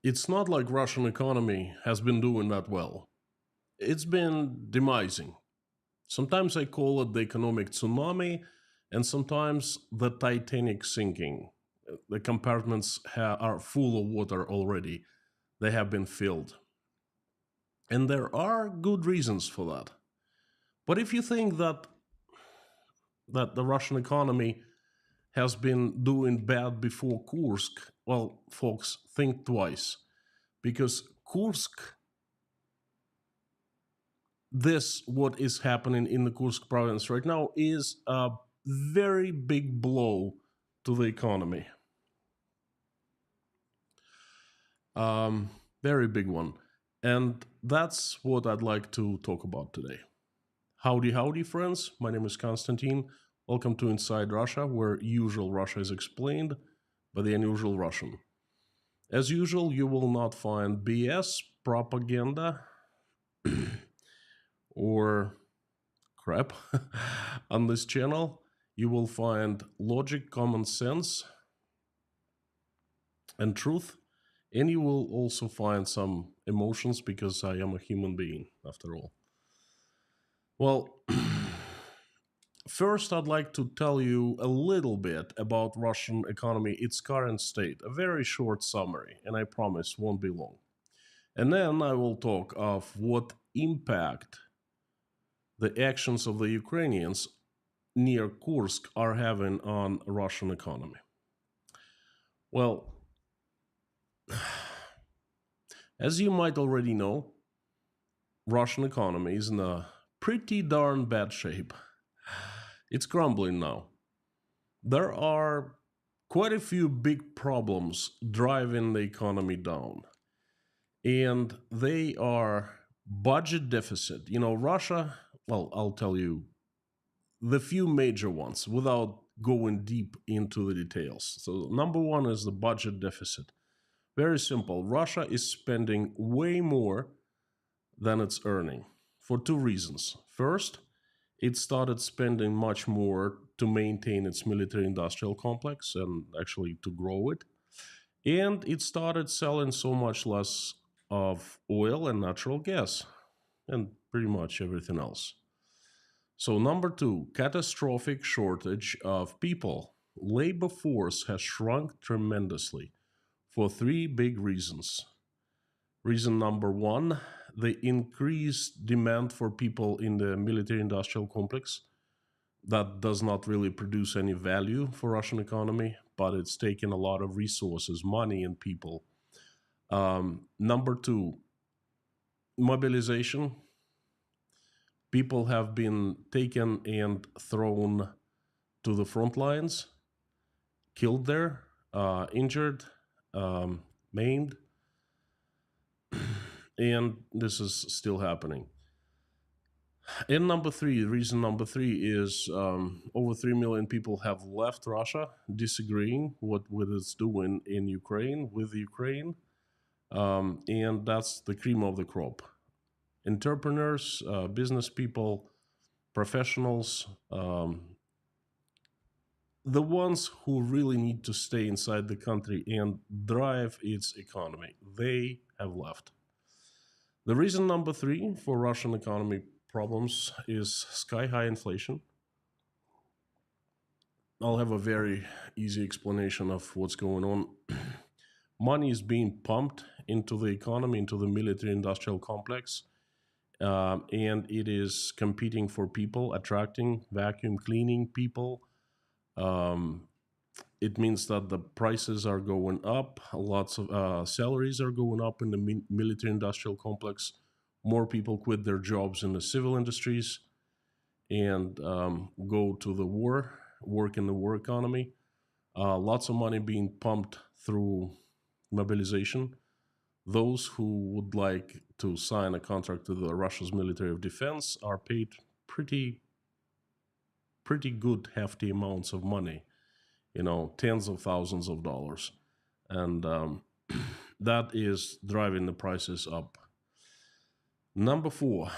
It's not like Russian economy has been doing that well. It's been demising. Sometimes I call it the economic tsunami, and sometimes the Titanic sinking. The compartments are full of water already. They have been filled. And there are good reasons for that. But if you think that the Russian economy has been doing bad before Kursk, well, folks, think twice. Because Kursk, this, what is happening in the Kursk province right now, is a very big blow to the economy. Very big one. And that's what I'd like to talk about today. Howdy, howdy, friends. My name is Konstantin. Welcome to Inside Russia, where usual Russia is explained by the unusual Russian. As usual, you will not find BS, propaganda, or crap on this channel. You will find logic, common sense, and truth. And you will also find some emotions because I am a human being, after all. Well, first, I'd like to tell you a little bit about Russian economy, its current state, a very short summary, and I promise won't be long. And then I will talk of what impact the actions of the Ukrainians near Kursk are having on Russian economy. Well, as you might already know, Russian economy is in a pretty darn bad shape. It's crumbling now. There are quite a few big problems driving the economy down. And they are budget deficit. You know, Russia, well, I'll tell you the few major ones without going deep into the details. So, number one is the budget deficit. Very simple. Russia is spending way more than it's earning for two reasons. First, it started spending much more to maintain its military industrial complex and actually to grow it. And it started selling so much less of oil and natural gas and pretty much everything else. So, number two, catastrophic shortage of people. Labor force has shrunk tremendously for three big reasons. Reason number one, the increased demand for people in the military industrial complex that does not really produce any value for Russian economy, but it's taken a lot of resources, money, and people. Number two, mobilization. People have been taken and thrown to the front lines, killed there, injured, maimed, and this is still happening. And number three, reason number three is over 3 million people have left Russia, disagreeing what it's doing in Ukraine with Ukraine, and that's the cream of the crop. Entrepreneurs, business people, professionals, the ones who really need to stay inside the country and drive its economy, they have left. The reason number three for Russian economy problems is sky high inflation. I'll have a very easy explanation of what's going on. Money is being pumped into the economy, into the military industrial complex, and it is competing for people, attracting vacuum cleaning people. It means that the prices are going up, lots of salaries are going up in the military industrial complex. More people quit their jobs in the civil industries and go to the war, work in the war economy. Lots of money being pumped through mobilization. Those who would like to sign a contract with the Russia's military of defense are paid pretty good hefty amounts of money, you know, tens of thousands of dollars. And that is driving the prices up. Number four,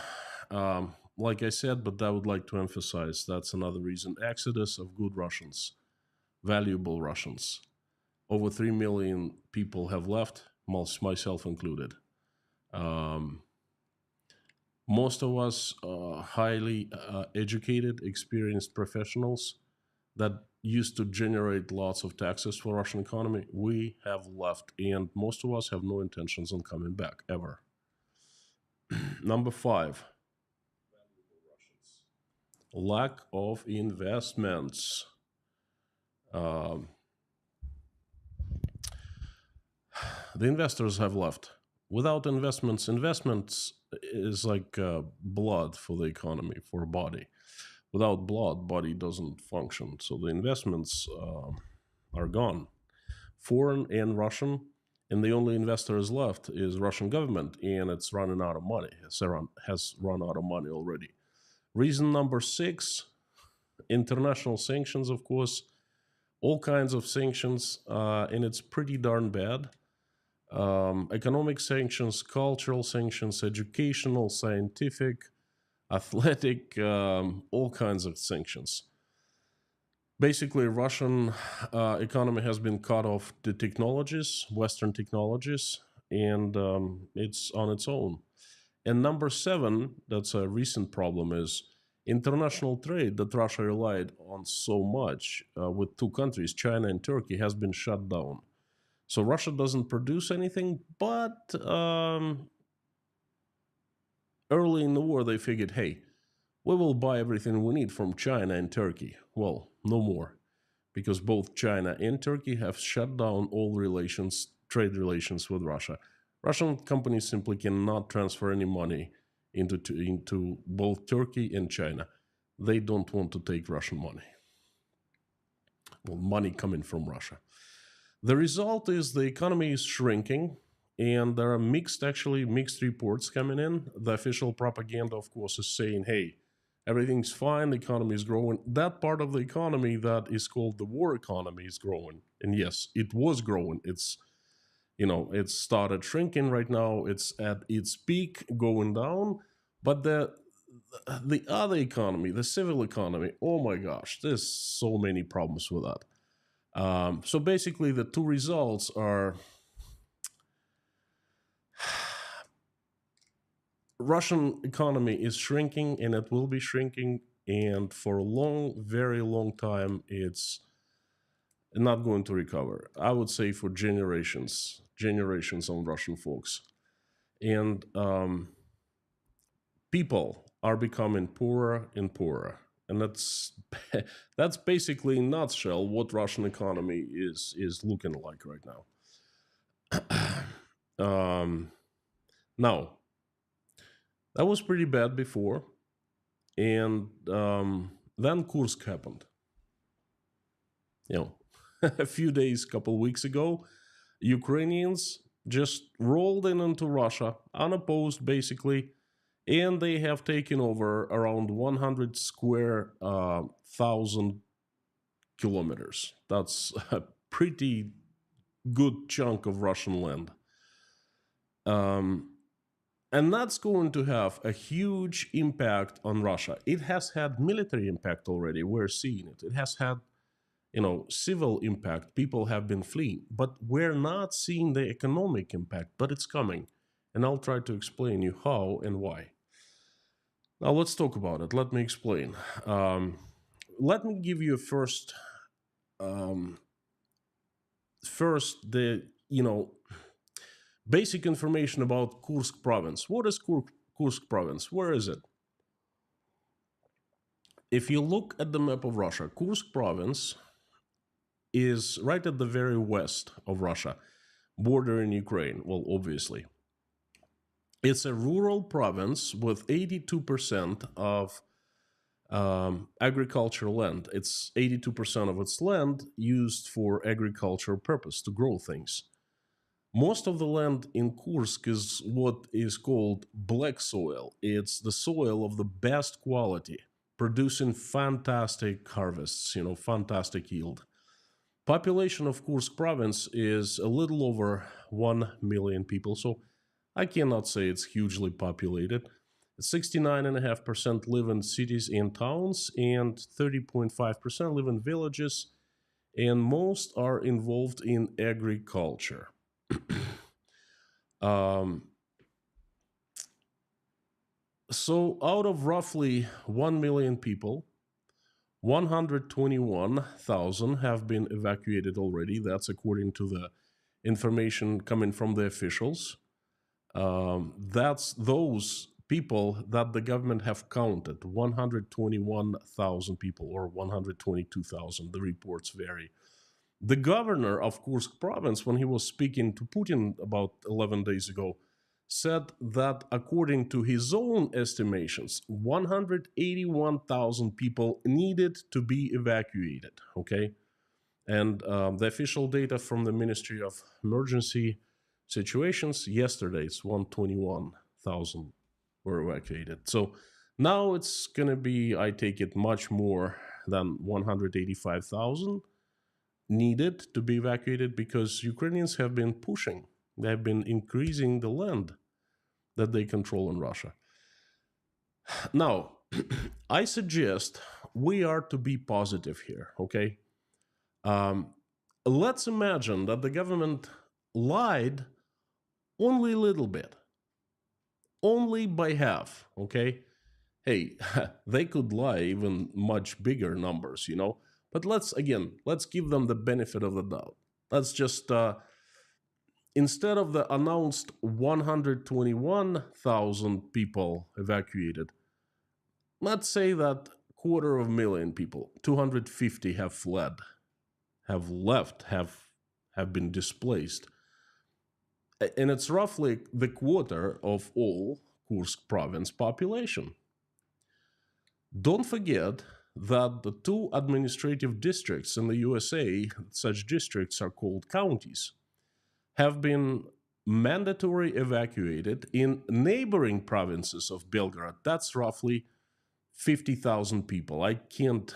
like I said, but I would like to emphasize that's another reason, exodus of good Russians, valuable Russians. Over 3 million people have left. myself included. Um, Most of us highly educated, experienced professionals that used to generate lots of taxes for Russian economy, we have left, and most of us have no intentions on coming back ever. Number five, lack of investments. Um, the investors have left. Without investments, investments is like blood for the economy, for a body. Without blood, body doesn't function. So the investments are gone, foreign and Russian, and the only investors left is Russian government, and it's running out of money. Has run out of money already. Reason number six: international sanctions, of course, all kinds of sanctions, and it's pretty darn bad. Economic sanctions, cultural sanctions, educational, scientific, athletic, all kinds of sanctions. Basically, Russian economy has been cut off the technologies, Western technologies, and it's on its own. And number seven, that's a recent problem, is international trade that Russia relied on so much with two countries, China and Turkey, has been shut down. So Russia doesn't produce anything, but early in the war they figured, hey, we will buy everything we need from China and Turkey. Well, no more, because both China and Turkey have shut down all relations, trade relations with Russia. Russian companies simply cannot transfer any money into both Turkey and China. They don't want to take Russian money. Well, money coming from Russia. The result is the economy is shrinking, and there are mixed reports coming in. The official propaganda, of course, is saying, hey, everything's fine, the economy is growing. That part of the economy that is called the war economy is growing. And yes, it was growing. It's started shrinking right now. It's at its peak going down. But the other economy, the civil economy, oh my gosh, there's so many problems with that. So basically, the two results are Russian economy is shrinking, and it will be shrinking, and for a long, very long time, it's not going to recover. I would say for generations on Russian folks, and people are becoming poorer and poorer, and that's basically in a nutshell what Russian economy is looking like right now. Now, that was pretty bad before, and then Kursk happened. You know, a few days, couple weeks ago, Ukrainians just rolled in into Russia unopposed, basically, and they have taken over around 100 square thousand kilometers. That's a pretty good chunk of Russian land. And that's going to have a huge impact on Russia. It has had military impact already. We're seeing it. It has had, civil impact. People have been fleeing, but we're not seeing the economic impact, but it's coming. And I'll try to explain you how and why. Now let's talk about it. Let me explain. Let me give you um, first the basic information about Kursk province. What is Kursk province? Where is it? If you look at the map of Russia, Kursk province is right at the very west of Russia, bordering Ukraine. Well, obviously. It's a rural province with 82% of agricultural land. It's 82% of its land used for agricultural purpose to grow things. Most of the land in Kursk is what is called black soil. It's the soil of the best quality, producing fantastic harvests, fantastic yield. Population of Kursk province is a little over 1 million people, so I cannot say it's hugely populated. 69.5% live in cities and towns, and 30.5% live in villages, and most are involved in agriculture. Um, so out of roughly 1 million people, 121,000 have been evacuated already. That's according to the information coming from the officials. That's those people that the government have counted, 121,000 people or 122,000. The reports vary. The governor of Kursk province, when he was speaking to Putin about 11 days ago, said that according to his own estimations, 181,000 people needed to be evacuated. Okay. And the official data from the Ministry of Emergency Situations yesterday, it's 121,000 were evacuated. So now it's going to be, I take it, much more than 185,000 needed to be evacuated because Ukrainians have been pushing. They have been increasing the land that they control in Russia. Now, I suggest we are to be positive here, okay? Let's imagine that the government lied only a little bit, only by half, okay? Hey, they could lie even much bigger numbers, you know? But let's give them the benefit of the doubt. Let's just, instead of the announced 121,000 people evacuated, let's say that 250,000 people, 250 have fled, have left, have been displaced. And it's roughly the quarter of all Kursk province population. Don't forget that the two administrative districts in the USA, such districts are called counties, have been mandatory evacuated in neighboring provinces of Belgorod. That's roughly 50,000 people. I can't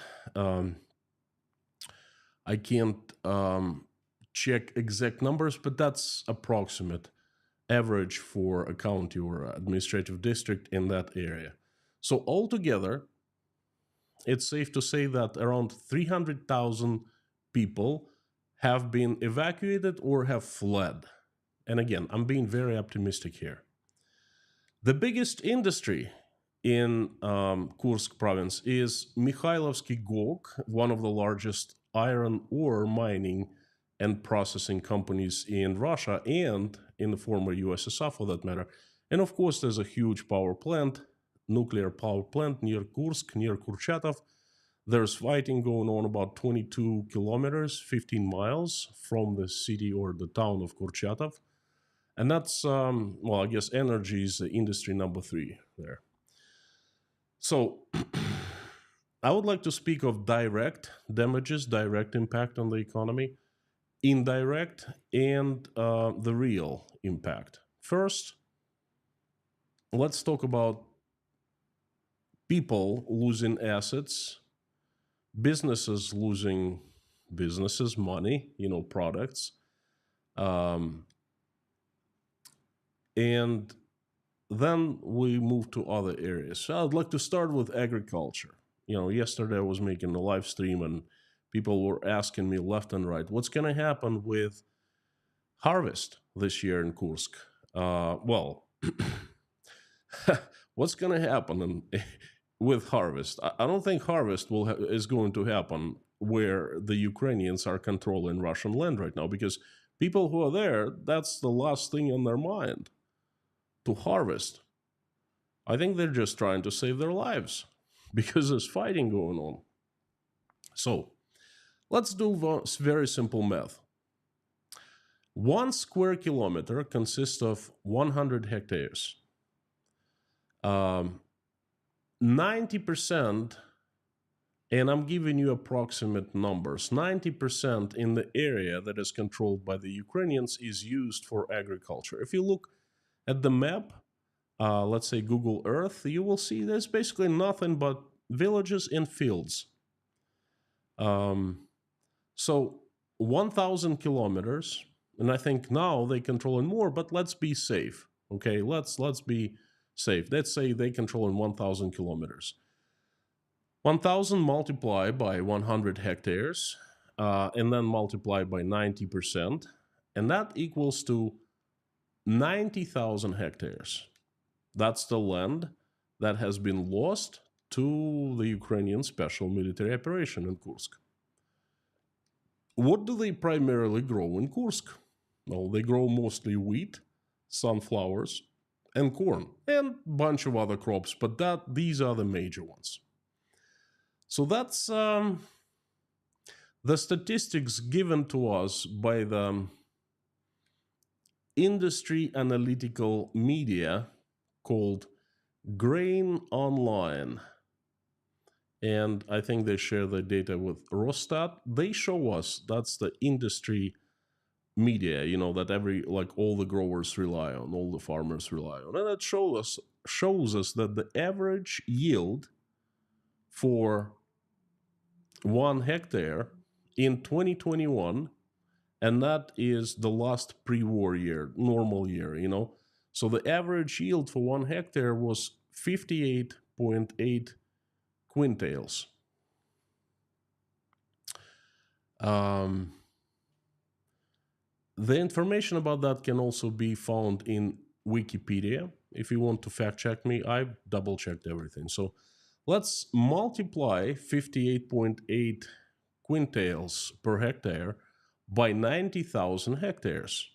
check exact numbers, but that's approximate average for a county or administrative district in that area. So altogether, it's safe to say that around 300,000 people have been evacuated or have fled. And again, I'm being very optimistic here. The biggest industry in Kursk province is Mikhailovsky Gog, one of the largest iron ore mining and processing companies in Russia and in the former USSR for that matter. And of course, there's a huge power plant, nuclear power plant near Kursk, near Kurchatov. There's fighting going on about 22 kilometers, 15 miles from the city or the town of Kurchatov. And that's, well, I guess energy is industry number 3 there. So I would like to speak of direct damages, direct impact on the economy, indirect, and the real impact. First, let's talk about people losing assets, businesses losing businesses, money, products. And then we move to other areas. So I'd like to start with agriculture. Yesterday I was making a live stream and people were asking me left and right, what's going to happen with harvest this year in Kursk? Well, what's going to happen with harvest? I don't think harvest is going to happen where the Ukrainians are controlling Russian land right now, because people who are there, that's the last thing on their mind, to harvest. I think they're just trying to save their lives because there's fighting going on. So let's do very simple math. 1 square kilometer consists of 100 hectares. 90%, and I'm giving you approximate numbers, 90% in the area that is controlled by the Ukrainians is used for agriculture. If you look at the map, let's say Google Earth, you will see there's basically nothing but villages and fields. So 1,000 kilometers, and I think now they control it more, but let's be safe, okay? Let's be safe. Let's say they control in 1,000 kilometers. 1,000 multiplied by 100 hectares, and then multiplied by 90%, and that equals to 90,000 hectares. That's the land that has been lost to the Ukrainian special military operation in Kursk. What do they primarily grow in Kursk? Well, they grow mostly wheat, sunflowers, and corn, and a bunch of other crops, but these are the major ones. So that's the statistics given to us by the industry analytical media called Grain Online. And I think they share the data with Rostat. They show us that's the industry media, that all the growers rely on, all the farmers rely on. And it shows us that the average yield for 1 hectare in 2021, and that is the last pre-war year, normal year, So the average yield for 1 hectare was 58.8 quintals. The information about that can also be found in Wikipedia. If you want to fact check me, I've double checked everything. So let's multiply 58.8 quintals per hectare by 90,000 hectares.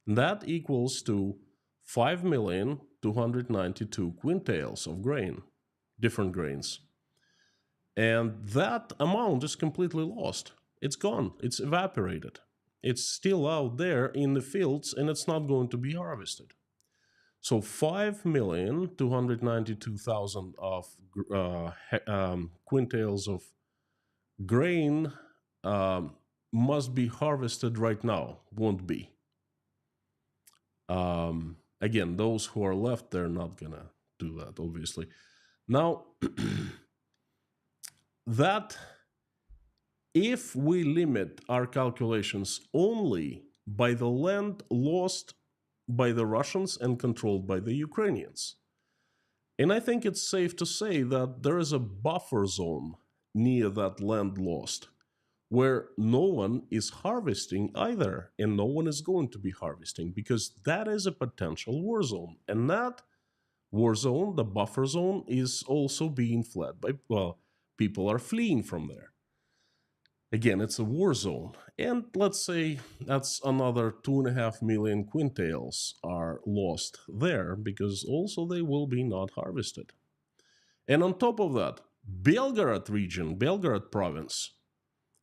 That equals to 5,292 quintals of grain, different grains. And that amount is completely lost. It's gone. It's evaporated. It's still out there in the fields, and it's not going to be harvested. So 5,292,000 of quintals of grain must be harvested right now. Won't be. Again, those who are left, they're not gonna do that, obviously. Now, that if we limit our calculations only by the land lost by the Russians and controlled by the Ukrainians, and I think it's safe to say that there is a buffer zone near that land lost where no one is harvesting either, and no one is going to be harvesting, because that is a potential war zone. And that war zone, the buffer zone, is also being fled by, people are fleeing from there. Again, it's a war zone. And let's say that's another 2.5 million quintals are lost there, because also they will be not harvested. And on top of that, Belgorod region, Belgorod province,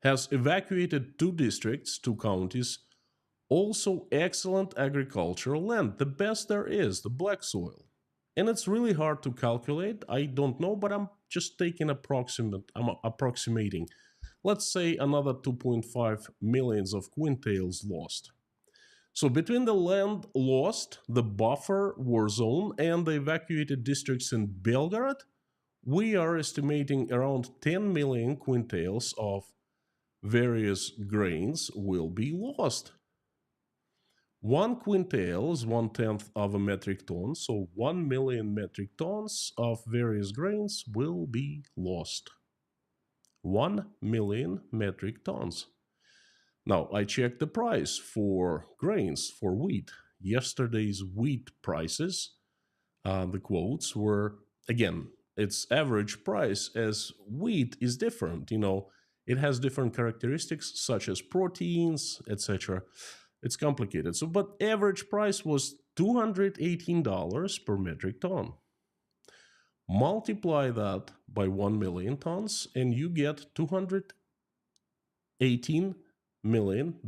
has evacuated 2 districts, 2 counties, also excellent agricultural land, the best there is, the black soil. And it's really hard to calculate, I don't know, but I'm just taking I'm approximating. Let's say another 2.5 millions of quintals lost. So between the land lost, the buffer war zone, and the evacuated districts in Belgorod, we are estimating around 10 million quintals of various grains will be lost. 1 quintal is 1/10 of a metric ton, so 1 million metric tons of various grains will be lost. 1 million metric tons. Now, I checked the price for grains, for wheat. Yesterday's wheat prices, the quotes were, again, its average price, as wheat is different, it has different characteristics such as proteins, etc. It's complicated. So, but average price was $218 per metric ton. Multiply that by 1 million tons, and you get $218 million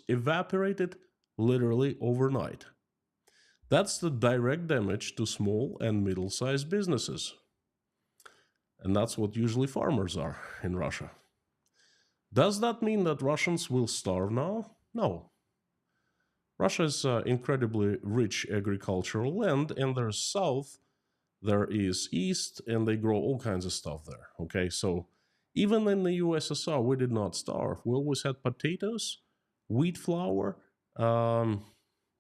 evaporated literally overnight. That's the direct damage to small and middle-sized businesses. And that's what usually farmers are in Russia. Does that mean that Russians will starve now? No. Russia is incredibly rich agricultural land, and there's south, there is east, and they grow all kinds of stuff there. Okay, so even in the USSR, we did not starve. We always had potatoes, wheat flour,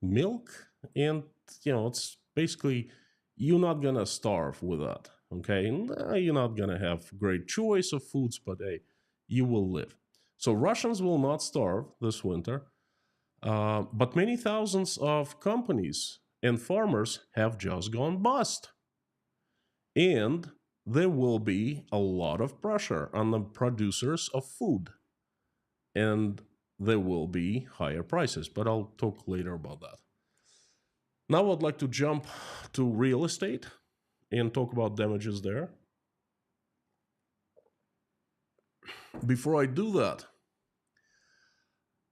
milk, and it's basically, you're not gonna starve with that. Okay, you're not gonna have great choice of foods, but hey, you will live. So Russians will not starve this winter. But many thousands of companies and farmers have just gone bust. And there will be a lot of pressure on the producers of food. And there will be higher prices. But I'll talk later about that. Now I'd like to jump to real estate and talk about damages there. Before I do that,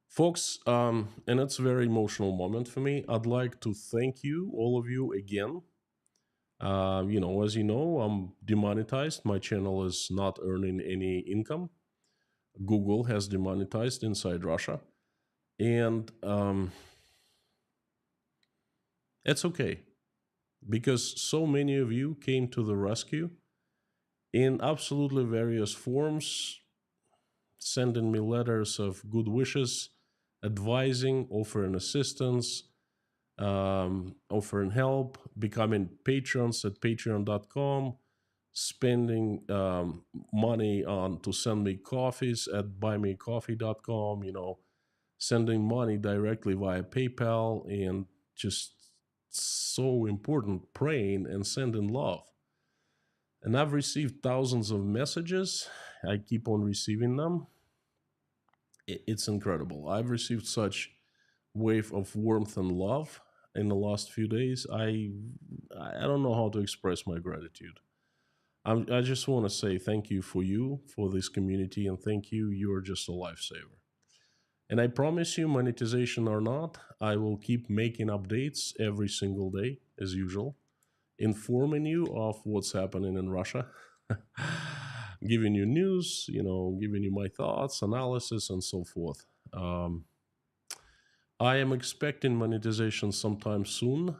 folks, and it's a very emotional moment for me, I'd like to thank you, all of you, again. As you know, I'm demonetized. My channel is not earning any income. Google has demonetized inside Russia. And it's okay because so many of you came to the rescue in absolutely various forms, sending me letters of good wishes, advising, offering assistance, offering help, becoming patrons at patreon.com, spending money on to send me coffees at buymecoffee.com, sending money directly via PayPal, and just so important, praying and sending love. And I've received thousands of messages. I keep on receiving them. It's incredible. I've received such wave of warmth and love in the last few days. I don't know how to express my gratitude. I just want to say thank you for this community, and thank you. You're just a lifesaver. And I promise you, monetization or not, I will keep making updates every single day, as usual, informing you of what's happening in Russia, giving you news, giving you my thoughts, analysis, and so forth. I am expecting monetization sometime soon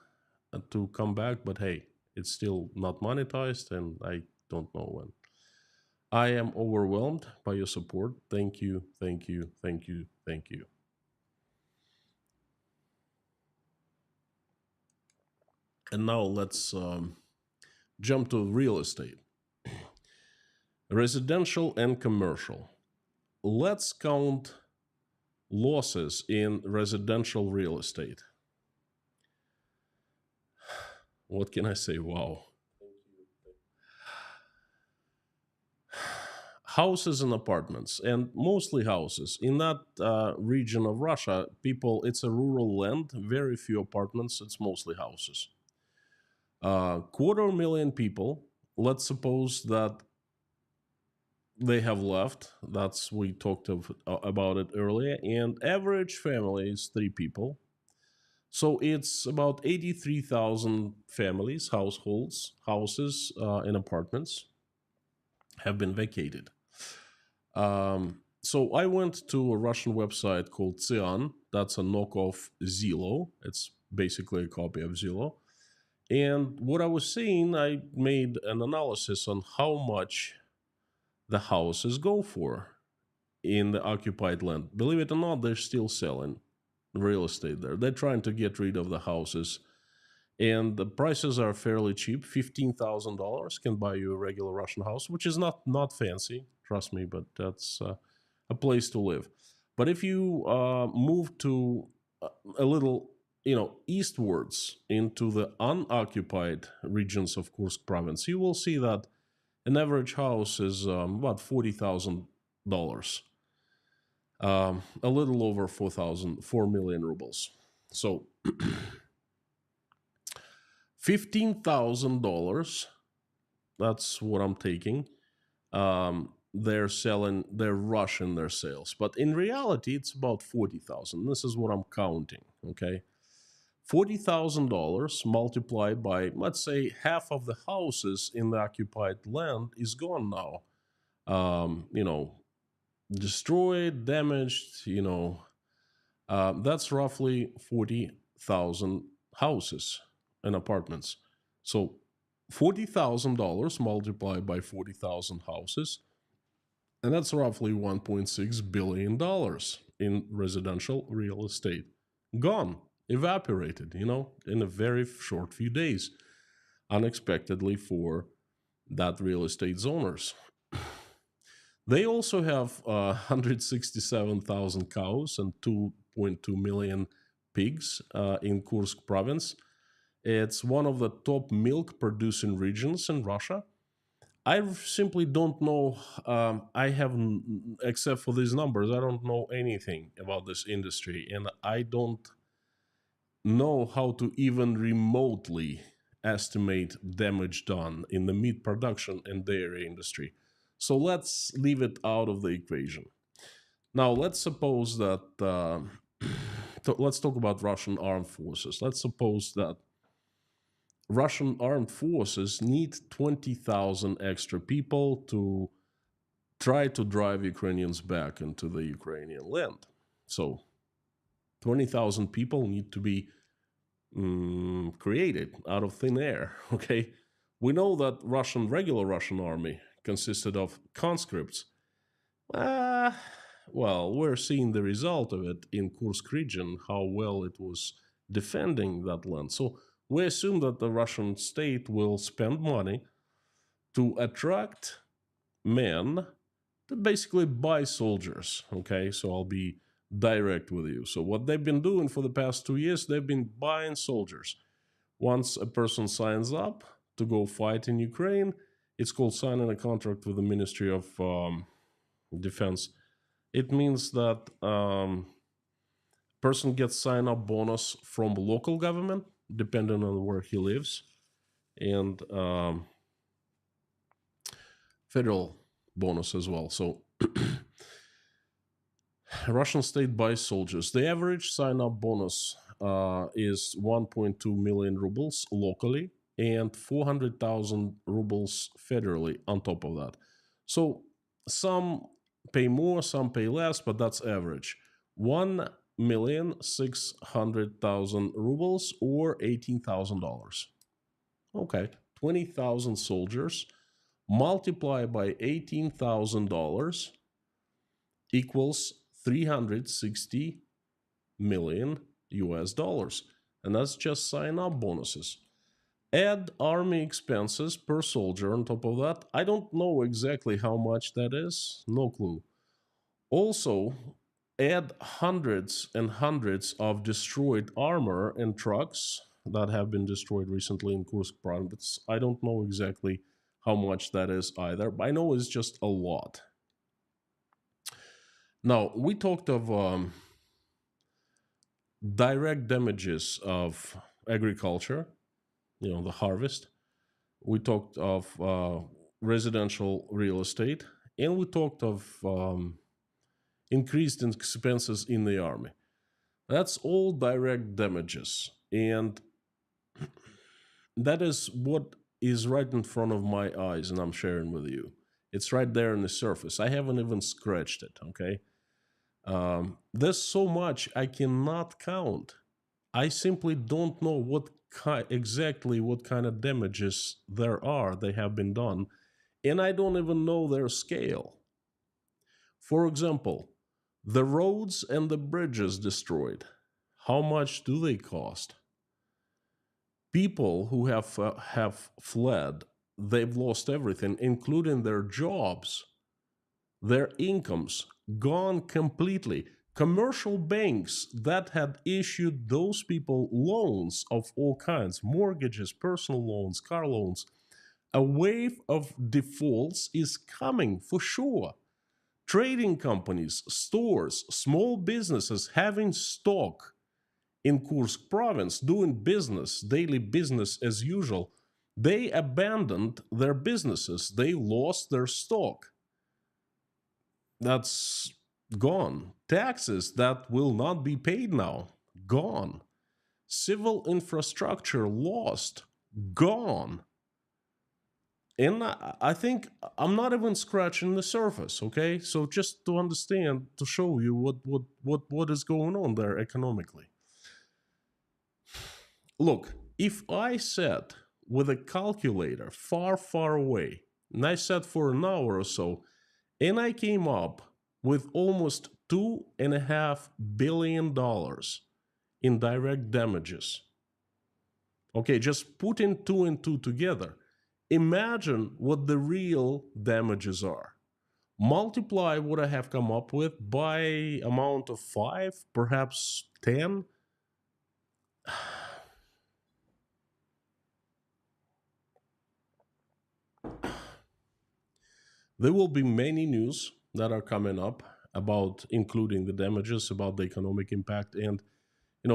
to come back, but hey, it's still not monetized, and I don't know when. I am overwhelmed by your support. Thank you, thank you, thank you, thank you. And now let's jump to real estate. Residential and commercial. Let's count losses in residential real estate. What can I say? Wow. Houses and apartments, and mostly houses. In that region of Russia, it's a rural land, very few apartments, it's mostly houses. 250,000 people, let's suppose that they have left. We talked about it earlier, and average family is 3 people. So it's about 83,000 families, households, houses, and apartments have been vacated. So I went to a Russian website called Tsian. That's a knockoff Zillow. It's basically a copy of Zillow. And what I was seeing, I made an analysis on how much the houses go for in the occupied land. Believe it or not, they're still selling real estate there. They're trying to get rid of the houses. And the prices are fairly cheap. $15,000 can buy you a regular Russian house, which is not fancy, trust me, but that's a place to live. But if you move to a little, eastwards into the unoccupied regions of Kursk province, you will see that an average house is about $40,000, a little over 4 million rubles. So $15,000, that's what I'm taking. They're rushing their sales. But in reality, it's about 40,000. This is what I'm counting, okay? $40,000 multiplied by, let's say, half of the houses in the occupied land is gone now. Destroyed, damaged, that's roughly 40,000 houses and apartments. So $40,000 multiplied by 40,000 houses, and that's roughly $1.6 billion in residential real estate. Gone, evaporated, in a very short few days, unexpectedly for that real estate's owners. They also have 167,000 cows and 1.2 million pigs in Kursk province. It's one of the top milk producing regions in Russia. I simply don't know. I haven't, except for these numbers, I don't know anything about this industry, and I don't know how to even remotely estimate damage done in the meat production and dairy industry. So let's leave it out of the equation. Now, let's suppose that. Let's talk about Russian armed forces. Let's suppose that Russian armed forces need 20,000 extra people to try to drive Ukrainians back into the Ukrainian land. So 20,000 people need to be created out of thin air. Okay, we know that regular Russian army consisted of conscripts. Uh, well, we're seeing the result of it in Kursk region, how well it was defending that land. So we assume that the Russian state will spend money to attract men to basically buy soldiers. Okay, so I'll be direct with you. So what they've been doing for the past 2 years, they've been buying soldiers. Once a person signs up to go fight in Ukraine, it's called signing a contract with the Ministry of Defense. It means that person gets sign-up bonus from local government, depending on where he lives, and federal bonus as well. So Russian state buys soldiers. The average sign-up bonus is 1.2 million rubles locally and 400,000 rubles federally on top of that. So some pay more, some pay less, but that's average. 1,600,000 rubles or $18,000. Okay, 20,000 soldiers multiply by $18,000 equals 360 million US dollars. And that's just sign up bonuses. Add army expenses per soldier on top of that. I don't know exactly how much that is, no clue. Also, add hundreds and hundreds of destroyed armor and trucks that have been destroyed recently in Kursk province. I don't know exactly how much that is either, but I know it's just a lot. Now, we talked of direct damages of agriculture, the harvest. We talked of residential real estate, and we talked of increased expenses in the army. That's all direct damages, and that is what is right in front of my eyes, and I'm sharing with you. It's right there on the surface. I haven't even scratched it, okay? There's so much I cannot count. I simply don't know exactly what kind of damages they have been done, and I don't even know their scale. For example, the roads and the bridges destroyed. How much do they cost? People who have fled, they've lost everything, including their jobs, their incomes, gone completely. Commercial banks that had issued those people loans of all kinds, mortgages, personal loans, car loans, a wave of defaults is coming for sure. Trading companies, stores, small businesses having stock in Kursk province, doing business, daily business as usual, they abandoned their businesses. They lost their stock. That's gone. Taxes that will not be paid now, gone. Civil infrastructure lost, gone. And I think I'm not even scratching the surface, okay? So just to understand, to show you what is going on there economically. Look, if I sat with a calculator far, far away, and I sat for an hour or so, and I came up with almost $2.5 billion in direct damages. Okay, just putting two and two together. Imagine what the real damages are. Multiply what I have come up with by amount of 5, perhaps 10. There will be many news that are coming up about including the damages, about the economic impact. And,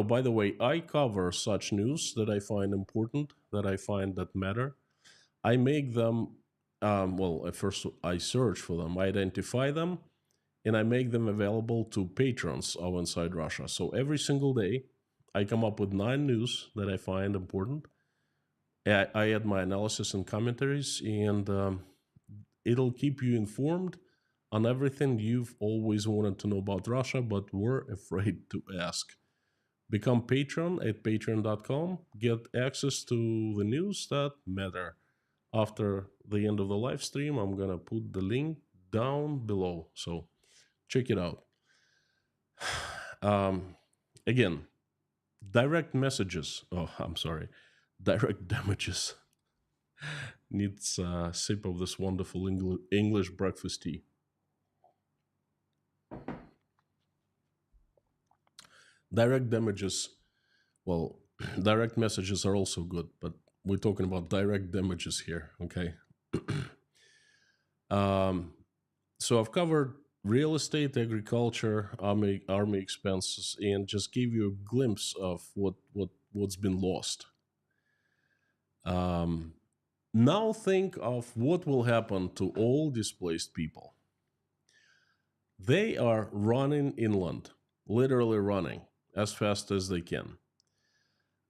by the way, I cover such news that I find important, that I find that matter. I make them, well, at first I search for them, I identify them, and I make them available to patrons of Inside Russia. So every single day, I come up with 9 news that I find important. I add my analysis and commentaries, and it'll keep you informed on everything you've always wanted to know about Russia but were afraid to ask. Become patron at patreon.com. Get access to the news that matter. After the end of the live stream, I'm going to put the link down below. So check it out. Again, direct messages. Oh, I'm sorry. Direct damages. Needs a sip of this wonderful English breakfast tea. Direct damages, well, direct messages are also good, but we're talking about direct damages here, okay? So I've covered real estate, agriculture, army expenses, and just gave you a glimpse of what's been lost. Now think of what will happen to all displaced people. They are running inland, literally running as fast as they can.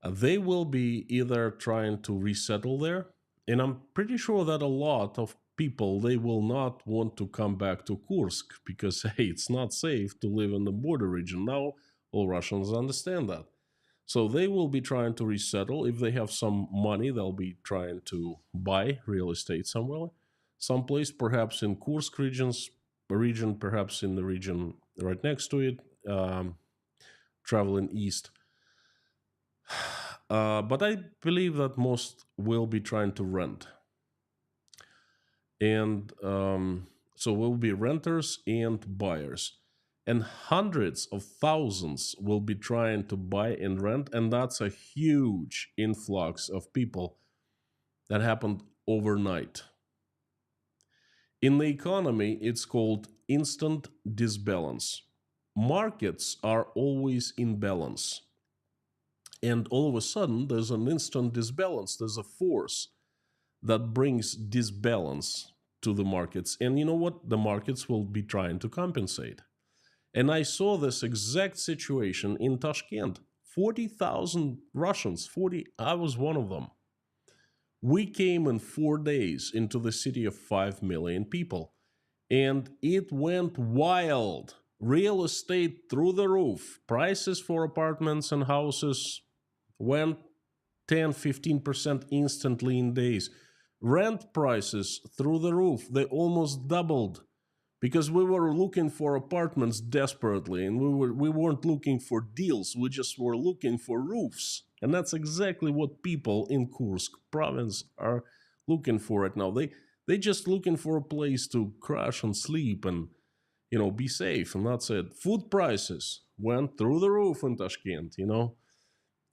They will be either trying to resettle there, and I'm pretty sure that a lot of people, they will not want to come back to Kursk because, hey, it's not safe to live in the border region. Now, all Russians understand that. So they will be trying to resettle. If they have some money, they'll be trying to buy real estate somewhere, someplace, perhaps in Kursk region, perhaps in the region right next to it, traveling east. But I believe that most will be trying to rent. And so will be renters and buyers. And hundreds of thousands will be trying to buy and rent. And that's a huge influx of people that happened overnight. In the economy, it's called instant disbalance. Markets are always in balance. And all of a sudden, there's an instant disbalance. There's a force that brings disbalance to the markets. And you know what? The markets will be trying to compensate. And I saw this exact situation in Tashkent. 40,000 Russians, I was one of them. We came in 4 days into the city of 5 million people. And it went wild. Real estate through the roof. Prices for apartments and houses went 10-15% instantly in days. Rent prices through the roof. They almost doubled because we were looking for apartments desperately, and we weren't looking for deals. We just were looking for roofs. And that's exactly what people in Kursk province are looking for right now. They just looking for a place to crash and sleep and be safe, and that's it. Food prices went through the roof in Tashkent,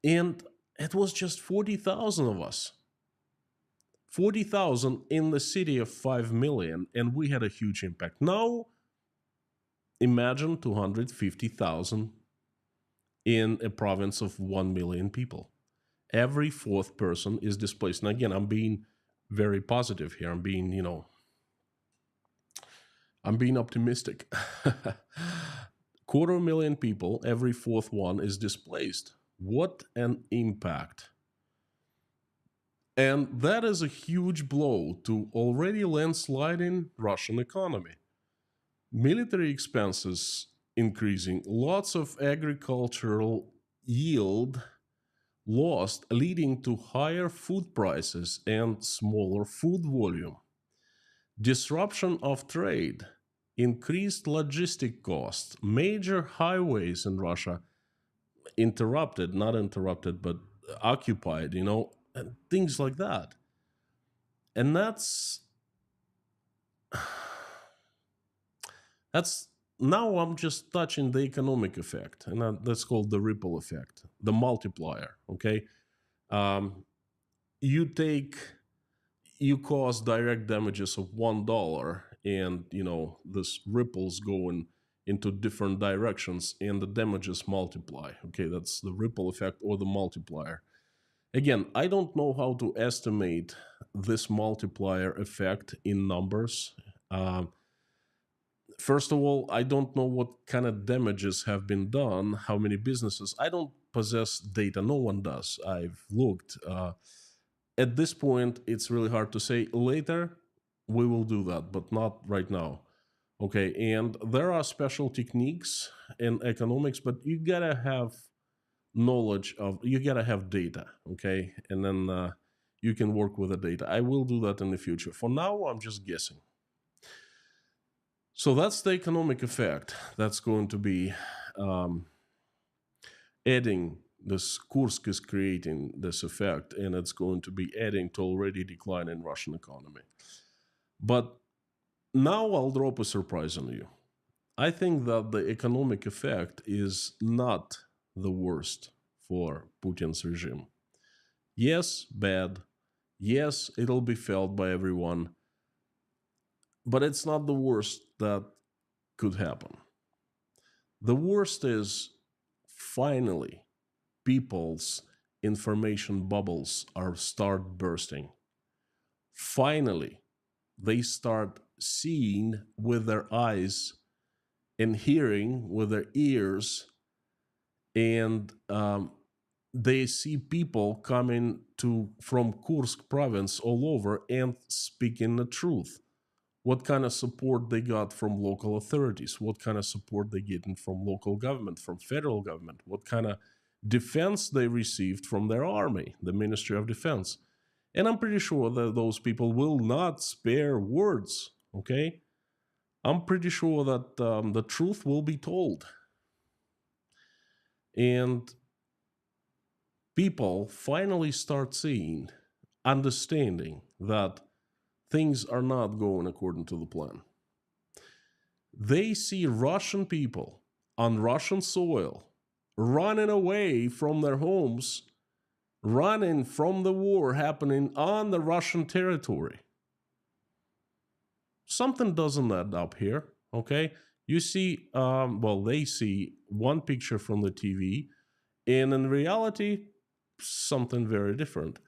and it was just 40,000 of us. 40,000 in the city of 5 million, and we had a huge impact. Now, imagine 250,000 in a province of 1 million people. Every fourth person is displaced. And again, I'm being very positive here. I'm being optimistic. 250,000 people, every fourth one is displaced. What an impact. And that is a huge blow to already landsliding Russian economy. Military expenses increasing, lots of agricultural yield lost, leading to higher food prices and smaller food volume. Disruption of trade, increased logistic costs, major highways in Russia not interrupted, but occupied, and things like that. And that's That's now I'm just touching the economic effect, and that's called the ripple effect, the multiplier. Okay, um, you take you cause direct damages of $1, and this ripples going into different directions, and the damages multiply. Okay, that's the ripple effect or the multiplier. Again, I don't know how to estimate this multiplier effect in numbers. Um, First of all, I don't know what kind of damages have been done, how many businesses. I don't possess data. No one does. I've looked. At this point, it's really hard to say. Later, we will do that, but not right now. Okay, and there are special techniques in economics, but you gotta have knowledge of, you gotta have data, okay? And then you can work with the data. I will do that in the future. For now, I'm just guessing. So that's the economic effect that's going to be um, adding this. Kursk is creating this effect, and it's going to be adding to already declining Russian economy. But now I'll drop a surprise on you. I think that the economic effect is not the worst for Putin's regime. Yes, bad. Yes, it'll be felt by everyone. But it's not the worst that could happen. The worst is finally people's information bubbles are start bursting. Finally, they start seeing with their eyes and hearing with their ears, and they see people coming to from Kursk province all over and speaking the truth. What kind of support they got from local authorities, what kind of support they getting from local government, from federal government, what kind of defense they received from their army, the Ministry of Defense. And I'm pretty sure that those people will not spare words, okay? I'm pretty sure that the truth will be told. And people finally start seeing, understanding that things are not going according to the plan. They see Russian people on Russian soil running away from their homes, running from the war happening on the Russian territory. Something doesn't add up here, okay? You see, they see one picture from the TV, and in reality, something very different.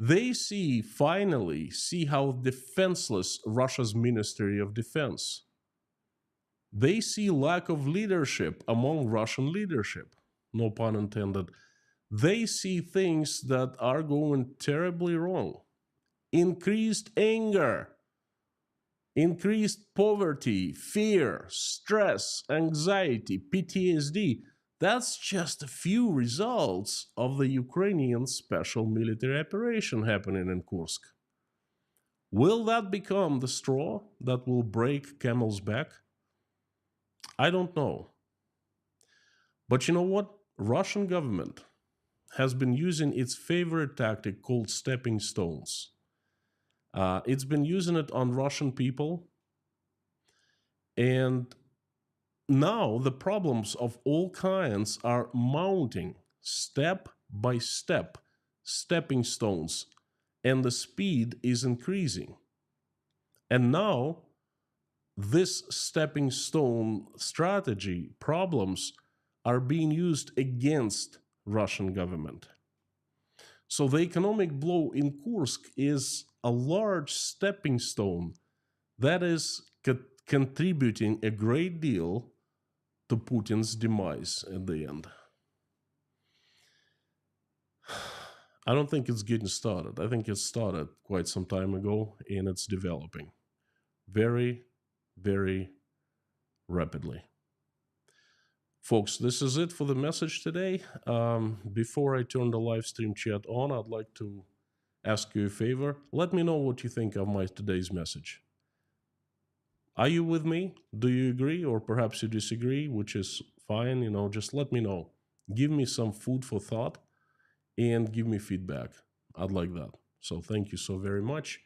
They finally see how defenseless Russia's Ministry of Defense. They see lack of leadership among Russian leadership, no pun intended. They see things that are going terribly wrong. Increased anger, increased poverty, fear, stress, anxiety, PTSD. That's just a few results of the Ukrainian special military operation happening in Kursk. Will that become the straw that will break camel's back? I don't know. But you know what? Russian government has been using its favorite tactic called stepping stones. It's been using it on Russian people, and now the problems of all kinds are mounting step by step, stepping stones, and the speed is increasing. And now this stepping stone strategy problems are being used against Russian government. So the economic blow in Kursk is a large stepping stone that is contributing a great deal to Putin's demise at the end. I don't think it's getting started. I think it started quite some time ago, and it's developing very, very rapidly. Folks, this is it for the message today. Before I turn the live stream chat on, I'd like to ask you a favor. Let me know what you think of my today's message. Are you with me? Do you agree? Or perhaps you disagree, which is fine. Just let me know. Give me some food for thought and give me feedback. I'd like that. So thank you so very much.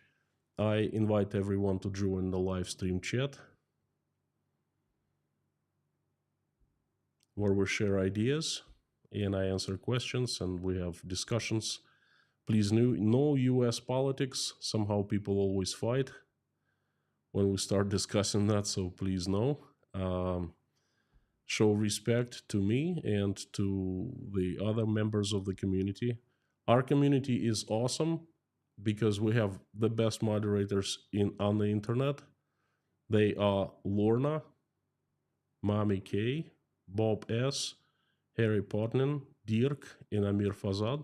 I invite everyone to join the live stream chat. where we share ideas and I answer questions and we have discussions. Please know, no US politics. Somehow people always fight when we start discussing that, so please know. Um, Show respect to me and to the other members of the community. Our community is awesome because we have the best moderators on the internet. They are Lorna, Mami K, Bob S, Harry Potnin, Dirk, and Amir Fazad.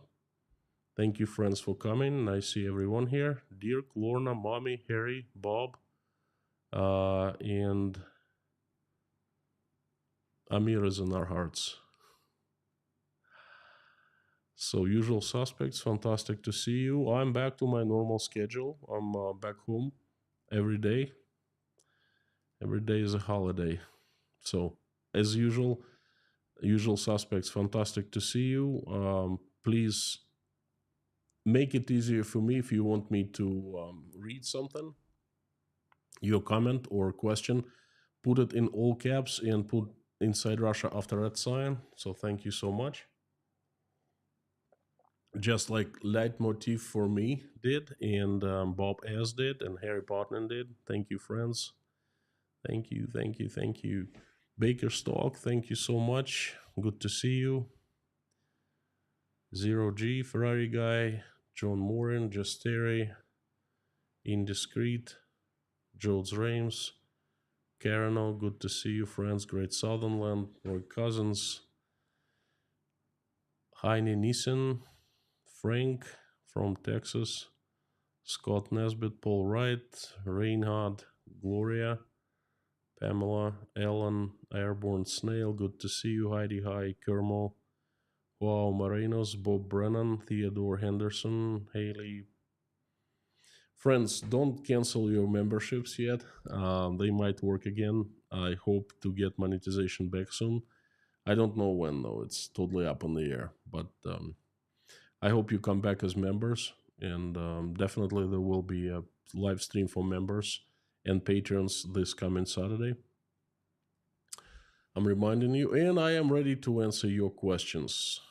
Thank you, friends, for coming. I see everyone here. Dirk, Lorna, Mommy, Harry, Bob, and Amir is in our hearts. So, usual suspects, fantastic to see you. I'm back to my normal schedule. I'm back home every day. Every day is a holiday. So, as usual, usual suspects, fantastic to see you. Please make it easier for me if you want me to read something, your comment or question, put it in all caps and put inside Russia after that sign. So thank you so much. Just like leitmotif for me did, and Bob S did, and Harry Potter did. Thank you, friends. Thank you, thank you, thank you. Baker Stock, thank you so much. Good to see you. Zero G, Ferrari Guy, John Morin, Justeri, Indiscreet, Jodes Rames, Carano, good to see you, friends. Great Southernland, Roy Cousins, Heine Nissen, Frank from Texas, Scott Nesbitt, Paul Wright, Reinhard, Gloria, Pamela, Ellen, Airborne Snail, good to see you, Heidi Hi, Kermo, Wow Marinos, Bob Brennan, Theodore Henderson, Haley. Friends, don't cancel your memberships yet. They might work again. I hope to get monetization back soon. I don't know when, though. It's totally up in the air. But I hope you come back as members. And definitely there will be a live stream for members and patrons this coming Saturday. I'm reminding you, and I am ready to answer your questions.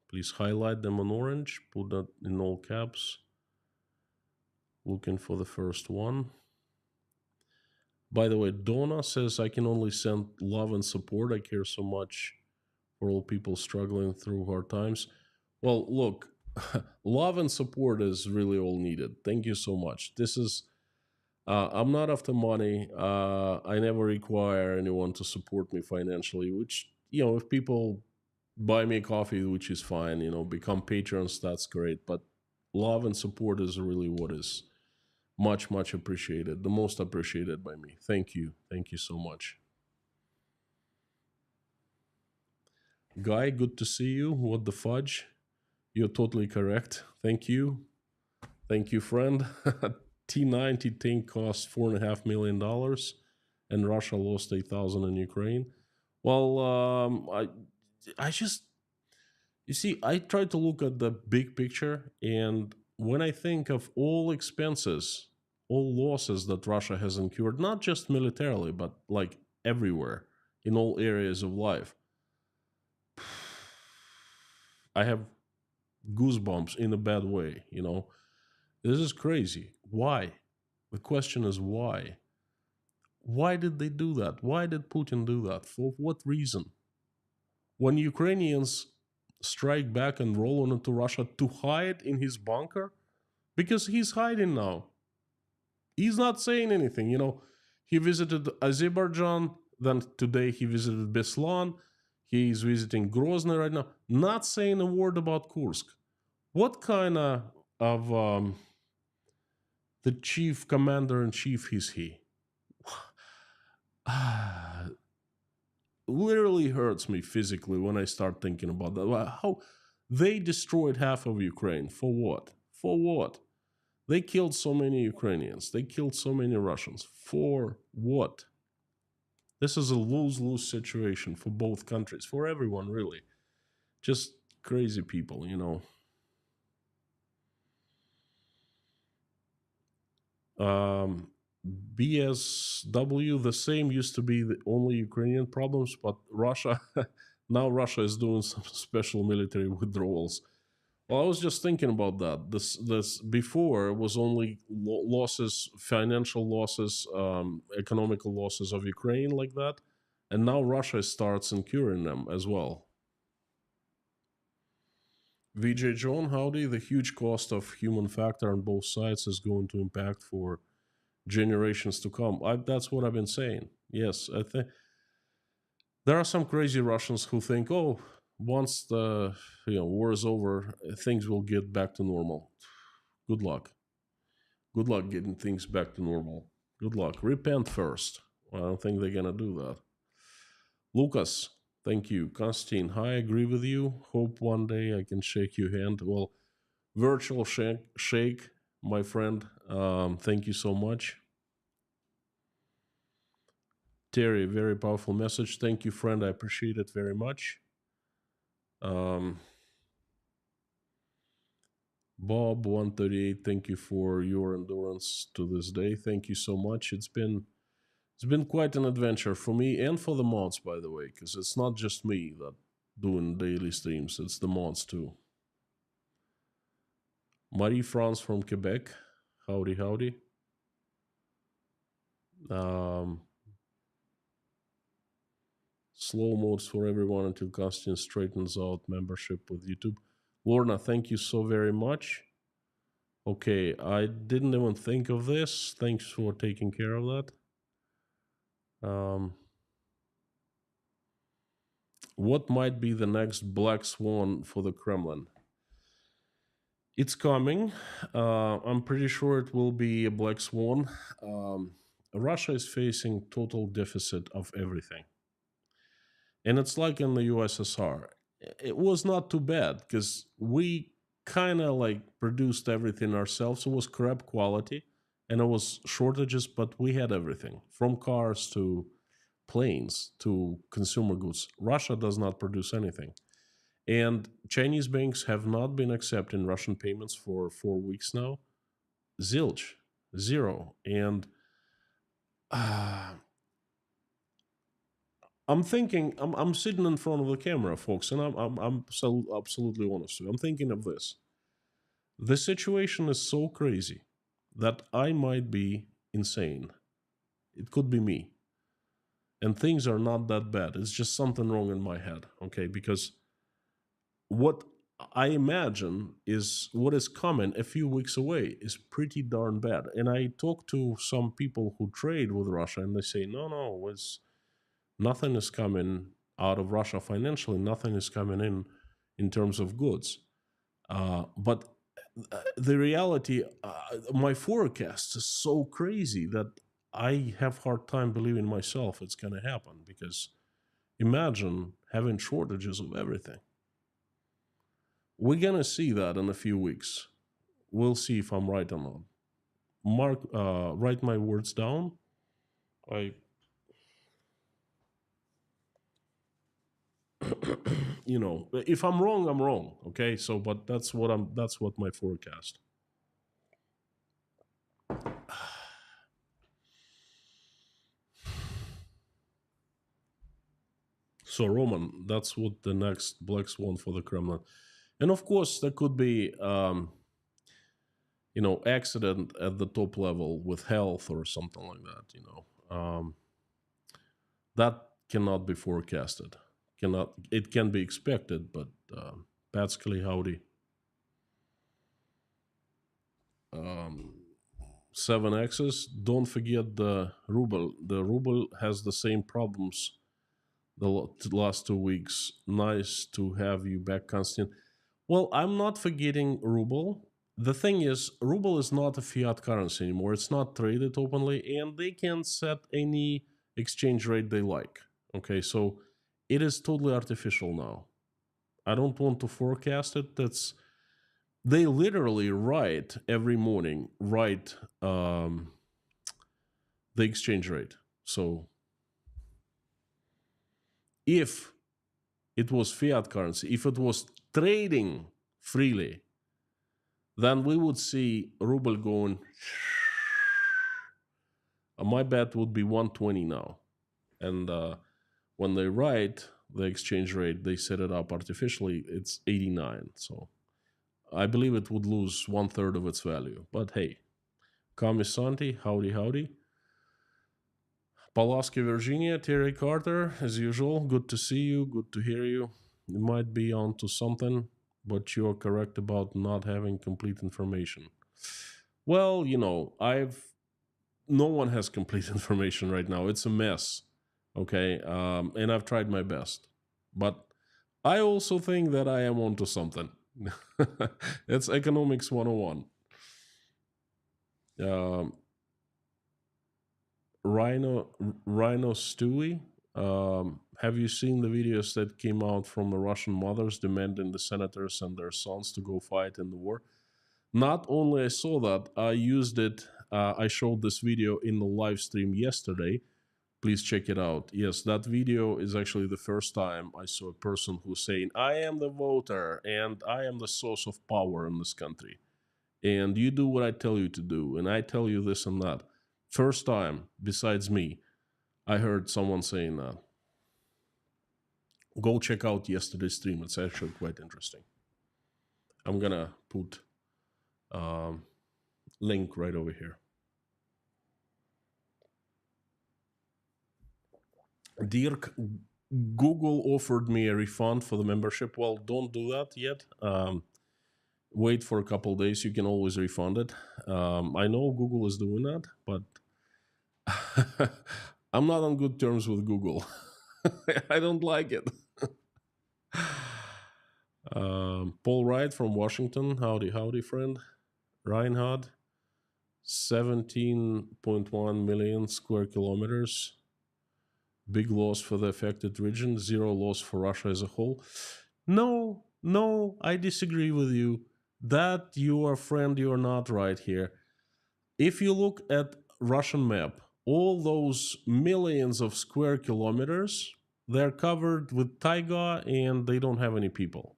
Please highlight them on orange, put that in all caps. Looking for the first one. By the way, Donna says, I can only send love and support. I care so much for all people struggling through hard times. Well, look, love and support is really all needed. Thank you so much. This is, I'm not after money. I never require anyone to support me financially, which, if people buy me coffee, which is fine, become patrons, that's great. But love and support is really what is much, much appreciated. The most appreciated by me. Thank you. Thank you so much. Guy, good to see you. What the fudge? You're totally correct. Thank you. Thank you, friend. T90 tank cost $4.5 million, and Russia lost 8,000 in Ukraine. Well, I just, you see, I try to look at the big picture, and when I think of all expenses, all losses that Russia has incurred, not just militarily, but like everywhere in all areas of life, I have goosebumps in a bad way, This is crazy. Why? The question is why? Why did they do that? Why did Putin do that? For what reason? When Ukrainians strike back and roll on into Russia to hide in his bunker, because he's hiding now. He's not saying anything. He visited Azerbaijan, then today he visited Beslan. He's visiting Grozny right now, not saying a word about Kursk. What kind of the chief commander-in-chief is he? Literally hurts me physically when I start thinking about that. How they destroyed half of Ukraine. For what? For what? They killed so many Ukrainians. They killed so many Russians. For what? This is a lose-lose situation for both countries, for everyone, really. Just crazy people, BSW, the same used to be the only Ukrainian problems, but Russia, Now Russia is doing some special military withdrawals. Well, I was just thinking about that. This before was only losses, financial losses, economical losses of Ukraine like that, and now Russia starts incurring them as well. VJ John, howdy. The huge cost of human factor on both sides is going to impact for generations to come. That's what I've been saying. Yes, I think there are some crazy Russians who think, oh, once the war is over, things will get back to normal. Good luck. Good luck getting things back to normal. Good luck. Repent first. I don't think they're gonna do that. Lucas, thank you. Konstantin, I agree with you. Hope one day I can shake your hand. Well, virtual shake, my friend. Thank you so much. Terry, very powerful message. Thank you, friend. I appreciate it very much. Bob 138, thank you for your endurance to this day. Thank you so much. It's been quite an adventure for me and for the mods, by the way, because it's not just me that doing daily streams, it's the mods too. Marie France from Quebec, howdy howdy. Slow modes for everyone until Constantine straightens out membership with YouTube. Lorna, thank you so very much. Okay, I didn't even think of this. Thanks for taking care of that. What might be the next black swan for the Kremlin? It's coming. I'm pretty sure it will be a black swan. Russia is facing total deficit of everything. And it's like in the USSR. It was not too bad because we kind of like produced everything ourselves. It was crap quality and it was shortages, but we had everything from cars to planes to consumer goods. Russia does not produce anything. And Chinese banks have not been accepting Russian payments for 4 weeks now. Zilch, zero. And I'm thinking, I'm sitting in front of the camera, folks, and I'm so absolutely honest with you. I'm thinking of this. The situation is so crazy that I might be insane. It could be me. And things are not that bad. It's just something wrong in my head, okay? Because what I imagine is what is coming a few weeks away is pretty darn bad. And I talk to some people who trade with Russia, and they say, no, nothing is coming out of Russia financially. Nothing is coming in terms of goods. But the reality, my forecast is so crazy that I have hard time believing myself it's going to happen. Because imagine having shortages of everything. We're going to see that in a few weeks. We'll see if I'm right or not. Mark, write my words down. If I'm wrong, I'm wrong. Okay, so but that's what my forecast. So Roman, that's what the next black swan for the Kremlin, and of course there could be accident at the top level with health or something like that. That cannot be forecasted. It can be expected, but Patsky, howdy. 7x's. Don't forget the ruble. The ruble has the same problems the last 2 weeks. Nice to have you back, Konstantin. Well, I'm not forgetting ruble. The thing is, ruble is not a fiat currency anymore. It's not traded openly, and they can set any exchange rate they like. Okay, so it is totally artificial now. I don't want to forecast it. They literally write every morning, the exchange rate. So if it was fiat currency, if it was trading freely, then we would see ruble going. My bet would be 120 now. And when they write the exchange rate, they set it up artificially, it's 89. So I believe it would lose one third of its value. But hey, Kami Santi, howdy, howdy. Pulaski, Virginia, Terry Carter, as usual. Good to see you. Good to hear you. You might be onto something, but you are correct about not having complete information. Well, no one has complete information right now. It's a mess. Okay, and I've tried my best, but I also think that I am onto something. It's economics 101. Um, Rhino Stewie. Have you seen the videos that came out from the Russian mothers demanding the senators and their sons to go fight in the war? Not only I saw that, I used it. I showed this video in the live stream yesterday. Please check it out. Yes, that video is actually the first time I saw a person who's saying, I am the voter and I am the source of power in this country. And you do what I tell you to do, and I tell you this and that. First time, besides me, I heard someone saying that. Go check out yesterday's stream. It's actually quite interesting. I'm gonna put link right over here. Dirk, Google offered me a refund for the membership. Well, don't do that yet. Wait for a couple days. You can always refund it. I know Google is doing that, but I'm not on good terms with Google. I don't like it. Paul Wright from Washington. Howdy, howdy, friend. Reinhard. 17.1 million square kilometers. Big loss for the affected region. Zero loss for Russia as a whole. No, I disagree with you. That you are friend, you are not right here. If you look at Russian map, all those millions of square kilometers, they're covered with taiga and they don't have any people.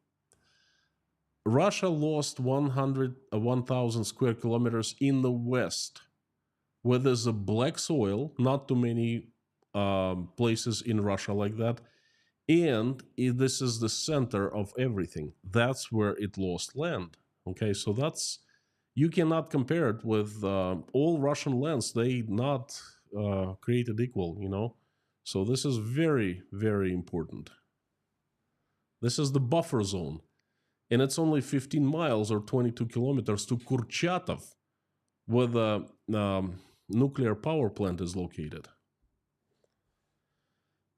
Russia lost 1,000 square kilometers in the west, where there's a black soil, not too many places in Russia like that, and this is the center of everything. That's where it lost land. Okay, so you cannot compare it with all Russian lands. They not created equal, So this is very, very important. This is the buffer zone, and it's only 15 miles or 22 kilometers to Kurchatov, where the nuclear power plant is located.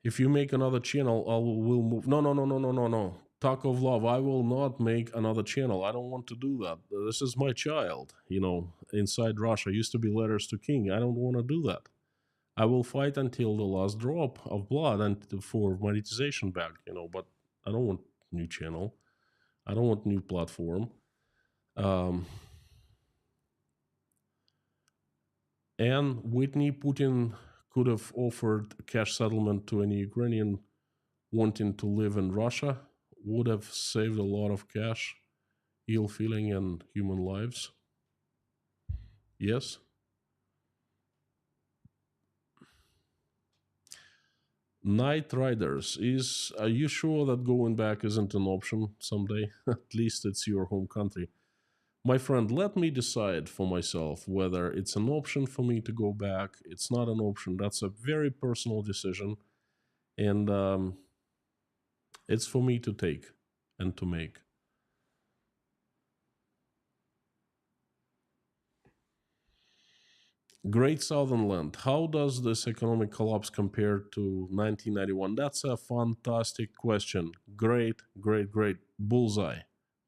If you make another channel, we'll move. No. Talk of love. I will not make another channel. I don't want to do that. This is my child, inside Russia. Used to be Letters to King. I don't want to do that. I will fight until the last drop of blood and for monetization back, but I don't want new channel. I don't want new platform. And Whitney, Putin could have offered cash settlement to any Ukrainian wanting to live in Russia, would have saved a lot of cash, ill feeling, and human lives. Yes. Night Riders, are you sure that going back isn't an option someday? At least it's your home country. My friend, let me decide for myself whether it's an option for me to go back. It's not an option. That's a very personal decision. And it's for me to take and to make. Great Southern Land. How does this economic collapse compare to 1991? That's a fantastic question. Great. Bullseye.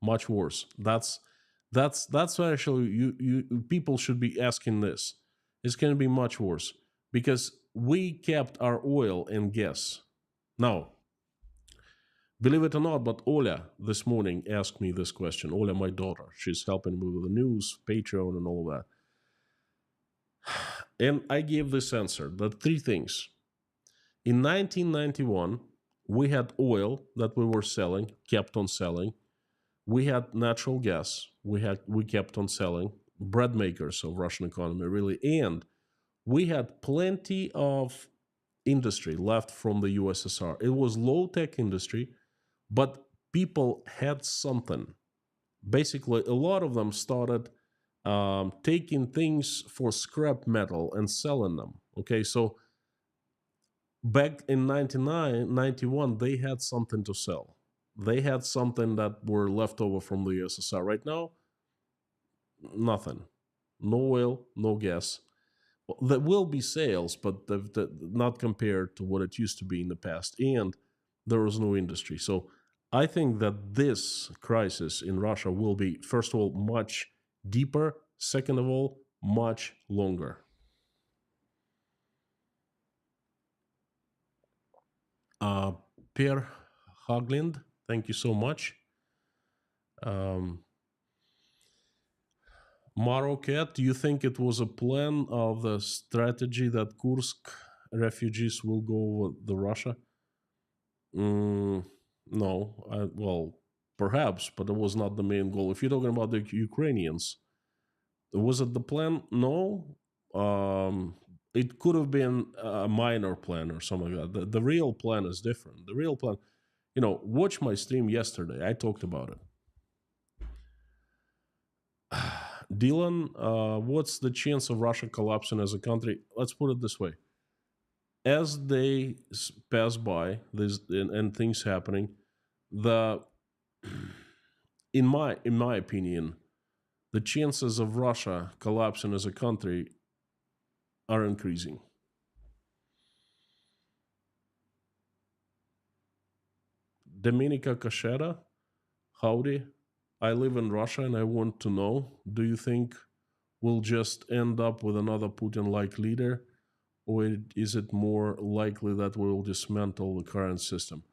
Much worse. That's actually you people should be asking this. It's going to be much worse because we kept our oil and gas. Now, believe it or not, but Ola this morning asked me this question. Ola, my daughter, she's helping me with the news, Patreon, and all that. And I gave this answer, the three things. In 1991, we had oil that we were selling, kept on selling. We had natural gas, we kept on selling. Bread makers of Russian economy, really. And we had plenty of industry left from the USSR. It was low tech industry, but people had something. Basically, a lot of them started taking things for scrap metal and selling them. Okay, so back in 99, 91, they had something to sell. They had something that were left over from the USSR. Right now, nothing. No oil, no gas. Well, there will be sales, but not compared to what it used to be in the past. And there was no industry. So I think that this crisis in Russia will be, first of all, much deeper. Second of all, much longer. Uh, Per Haglind, thank you so much. Um, Maroket, do you think it was a plan of the strategy that Kursk refugees will go over the Russia? Mm, no, well, perhaps, but it was not the main goal. If you're talking about the Ukrainians, was it the plan? No. It could have been a minor plan or something like that. The real plan is different. The real plan, watch my stream yesterday. I talked about it. Dylan, what's the chance of Russia collapsing as a country? Let's put it this way: as they pass by, and things happening, the in my opinion, the chances of Russia collapsing as a country are increasing. Dominica Cachera, howdy. I live in Russia and I want to know, do you think we'll just end up with another Putin-like leader, or is it more likely that we'll dismantle the current system?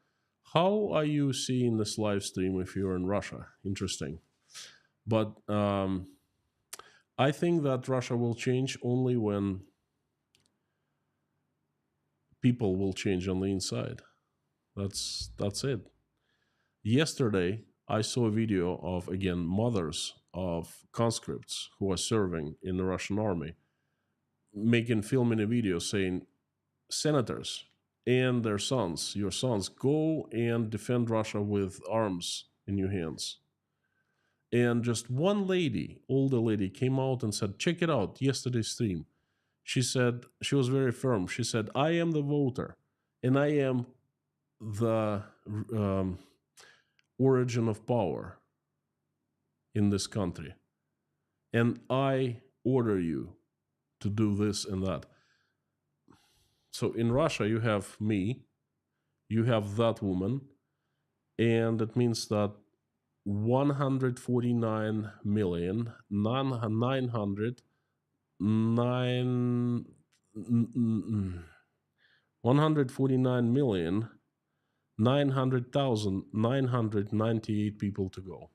How are you seeing this live stream if you're in Russia? Interesting. But I think that Russia will change only when people will change on the inside. That's it. Yesterday, I saw a video of, again, mothers of conscripts who are serving in the Russian army, filming a video saying, senators and their sons, your sons, go and defend Russia with arms in your hands. And just one lady, older lady, came out and said, check it out, yesterday's stream. She said, she was very firm. She said, I am the voter and I am the origin of power in this country. And I order you to do this and that. So in Russia, you have me, you have that woman, and it means that 149 million 900 9 149 million 900,998 people to go.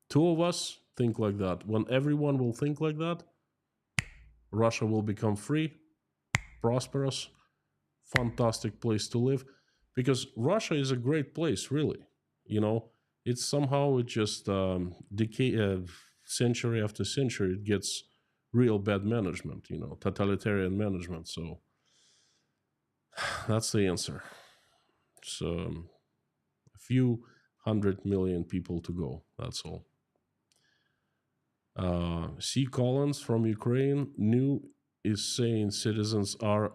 Two of us think like that. When everyone will think like that, Russia will become free, prosperous, fantastic place to live. Because Russia is a great place, really. It's somehow it just decay, century after century, it gets real bad management, totalitarian management. So that's the answer. So a few 100 million people to go. That's all. C. Collins from Ukraine, new is saying citizens are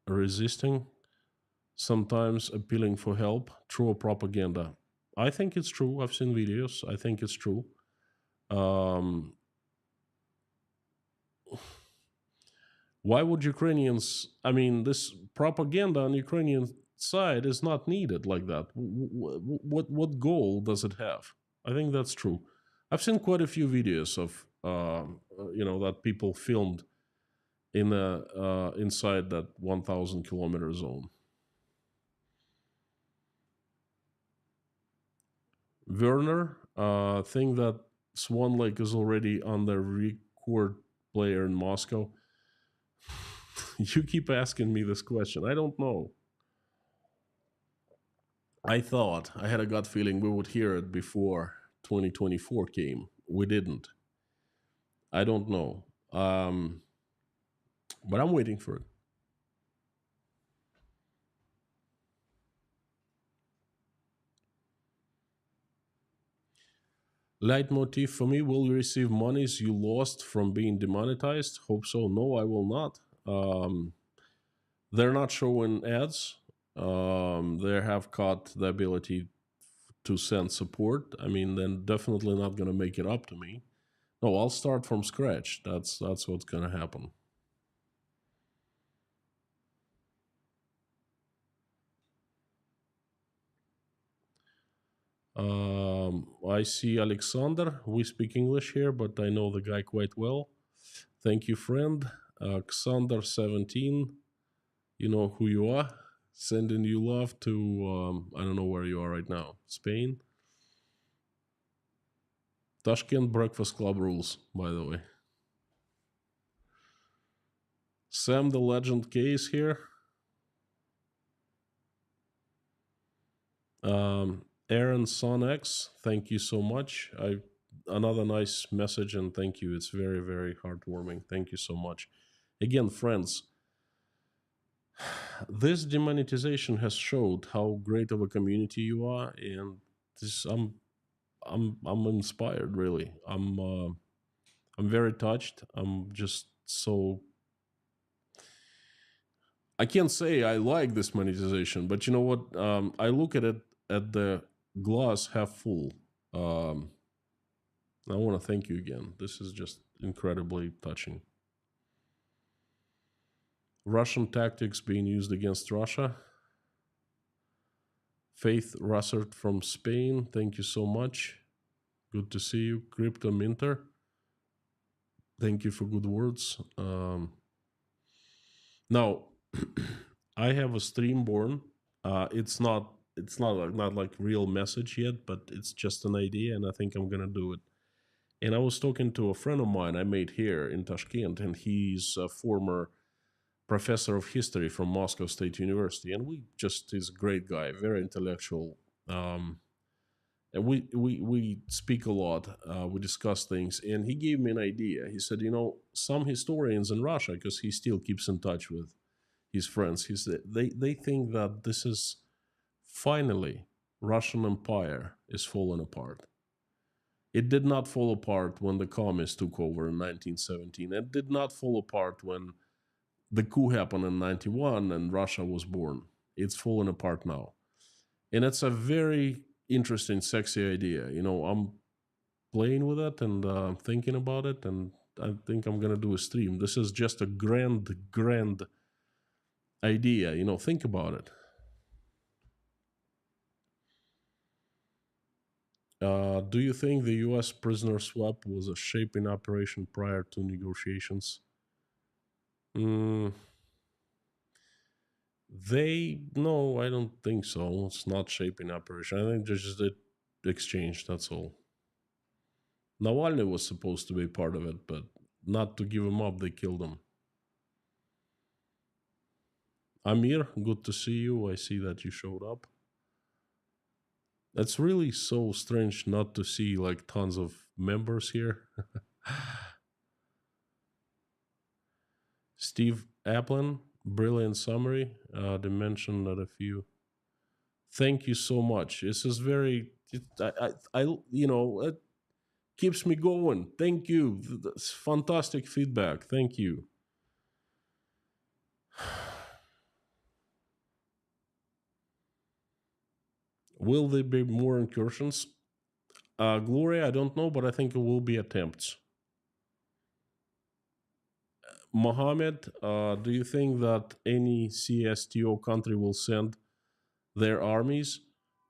resisting, sometimes appealing for help, true or propaganda. I think it's true. I've seen videos. I think it's true. Why would Ukrainians, this propaganda on Ukrainian side is not needed like that. What goal does it have? I think that's true. I've seen quite a few videos of, that people filmed inside that 1,000 kilometer zone. Werner, think that Swan Lake is already on the record player in Moscow. You keep asking me this question. I don't know. I thought, I had a gut feeling we would hear it before 2024 came. We didn't. I don't know. But I'm waiting for it. Leitmotif for me: will you receive monies you lost from being demonetized? Hope so. No, I will not. Um, they're not showing ads. They have cut the ability to send support. I mean, then definitely not going to make it up to me. No, I'll start from scratch. That's what's going to happen. I see Alexander. We speak English here, but I know the guy quite well. Thank you, friend. Xander17, you know who you are. Sending you love to, I don't know where you are right now. Spain? Tashkent Breakfast Club rules, by the way. Sam the Legend K is here. Aaron Son X, thank you so much. Another nice message, and thank you. It's very, very heartwarming. Thank you so much. Again, friends, this demonetization has showed how great of a community you are, and this I'm inspired. Really, I'm very touched. I'm just so, I can't say I like this monetization, but you know what? I look at it at the glass half full. I want to thank you again. This is just incredibly touching. Russian tactics being used against Russia. Faith Russert from Spain, thank you so much. Good to see you. Crypto Minter, thank you for good words. Now, I have a stream born. It's not like real message yet, but it's just an idea, and I think I'm gonna do it. And I was talking to a friend of mine I made here in Tashkent, and he's a former professor of history from Moscow State University, and he's a great guy, very intellectual. And we speak a lot. We discuss things, and he gave me an idea. He said, some historians in Russia, because he still keeps in touch with his friends, he said they think that this is finally Russian Empire is falling apart. It did not fall apart when the communists took over in 1917. It did not fall apart when the coup happened in 91 and Russia was born. It's falling apart now. And it's a very interesting, sexy idea. I'm playing with it and thinking about it, and I think I'm going to do a stream. This is just a grand idea. Think about it. Do you think the U.S. prisoner swap was a shaping operation prior to negotiations? No, I don't think so. It's not shaping operation. I think they just did exchange. That's all. Navalny was supposed to be part of it, but not to give him up, they killed him. Amir, good to see you. I see that you showed up. It's really so strange not to see like tons of members here. Steve Applin, brilliant summary. They mentioned that a few. Thank you so much. This is it keeps me going. Thank you. That's fantastic feedback. Thank you. Will there be more incursions? Gloria, I don't know, but I think it will be attempts. Mohammed, do you think that any CSTO country will send their armies?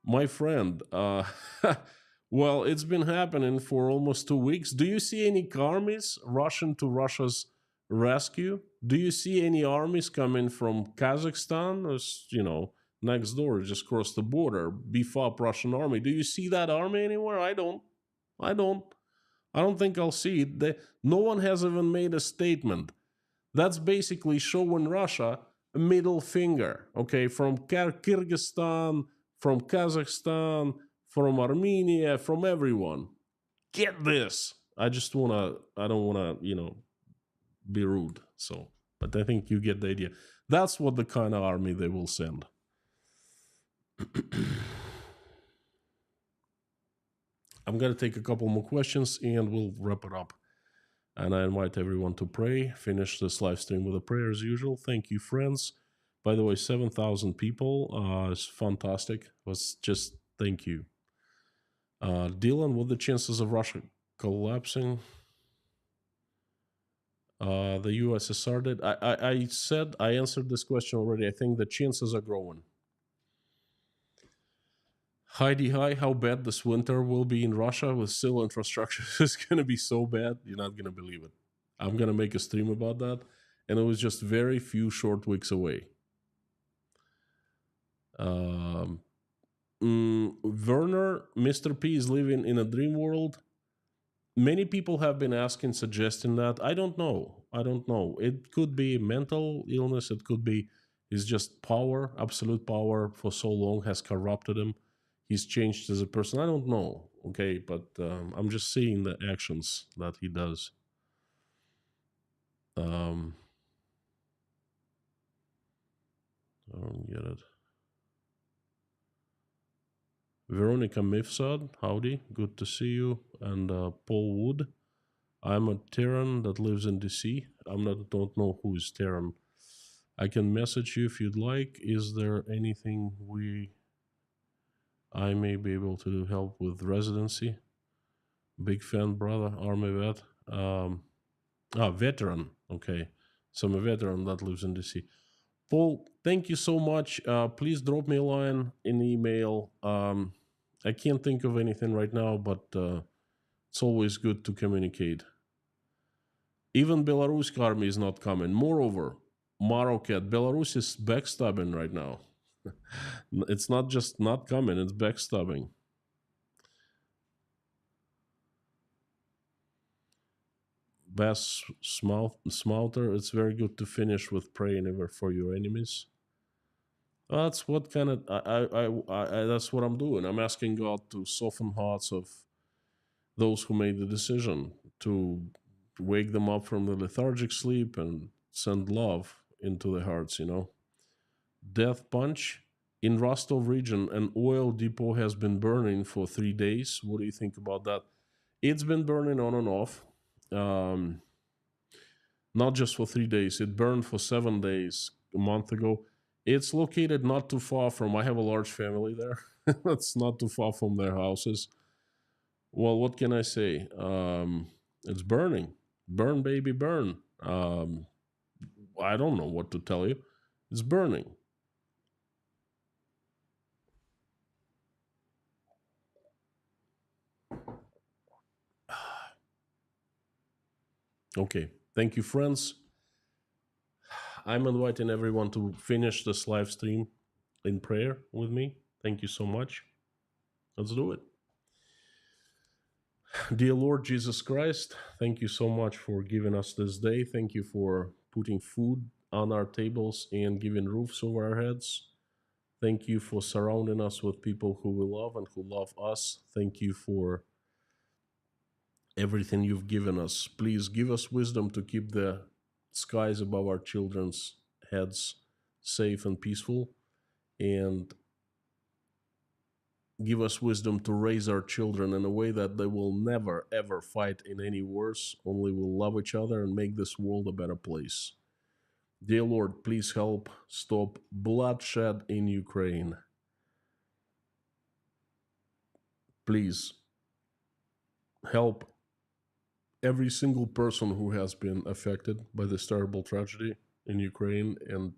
My friend, well, it's been happening for almost 2 weeks. Do you see any armies rushing to Russia's rescue? Do you see any armies coming from Kazakhstan? Or, next door, just cross the border, beef up Russian army. Do you see that army anywhere? I don't. I don't think I'll see it. No one has even made a statement. That's basically showing Russia a middle finger, okay, from Kyrgyzstan, from Kazakhstan, from Armenia, from everyone. Get this. I don't wanna, be rude. So, but I think you get the idea. That's what the kind of army they will send. I'm going to take a couple more questions and we'll wrap it up. And I invite everyone to pray, finish this live stream with a prayer as usual. Thank you, friends. By the way, 7,000 people is fantastic. Was just thank you. Dylan, what are the chances of Russia collapsing? The USSR did. I said I answered this question already. I think the chances are growing. Heidi, hi, how bad this winter will be in Russia with civil infrastructure is going to be so bad, you're not going to believe it. I'm going to make a stream about that. And it was just very few short weeks away. Werner, Mr. P is living in a dream world. Many people have been asking, suggesting that. I don't know. It could be mental illness. It could be he's just power, absolute power for so long has corrupted him. He's changed as a person. I don't know. Okay, but I'm just seeing the actions that he does. I don't get it. Veronica Mifsad, howdy, good to see you. And Paul Wood, I'm a Terran that lives in DC. Don't know who is Terran. I can message you if you'd like. Is there anything I may be able to help with residency? Big fan, brother, Army vet. Veteran. Okay, so I'm a veteran that lives in DC. Paul, thank you so much. Please drop me a line in email. I can't think of anything right now, but it's always good to communicate. Even Belarus army is not coming. Moreover, Marocat, Belarus is backstabbing right now. It's not just not coming, it's backstabbing. Bass Smelter, it's very good to finish with praying ever for your enemies. That's what kind of that's what I'm doing. I'm asking God to soften hearts of those who made the decision, to wake them up from the lethargic sleep and send love into their hearts, Death Punch. In Rostov region, an oil depot has been burning for 3 days. What do you think about that? It's been burning on and off. Not just for 3 days. It burned for 7 days a month ago. It's located not too far from, I have a large family there. It's not too far from their houses. Well, what can I say? It's burning. Burn, baby, burn. I don't know what to tell you. It's burning. Okay. Thank you, friends. I'm inviting everyone to finish this live stream in prayer with me. Thank you so much. Let's do it. Dear Lord Jesus Christ, thank you so much for giving us this day. Thank you for putting food on our tables and giving roofs over our heads. Thank you for surrounding us with people who we love and who love us. Thank you for everything you've given us. Please give us wisdom to keep the skies above our children's heads safe and peaceful, and give us wisdom to raise our children in a way that they will never, ever fight in any wars, only will love each other and make this world a better place. Dear Lord, please help stop bloodshed in Ukraine. Please help every single person who has been affected by this terrible tragedy in Ukraine and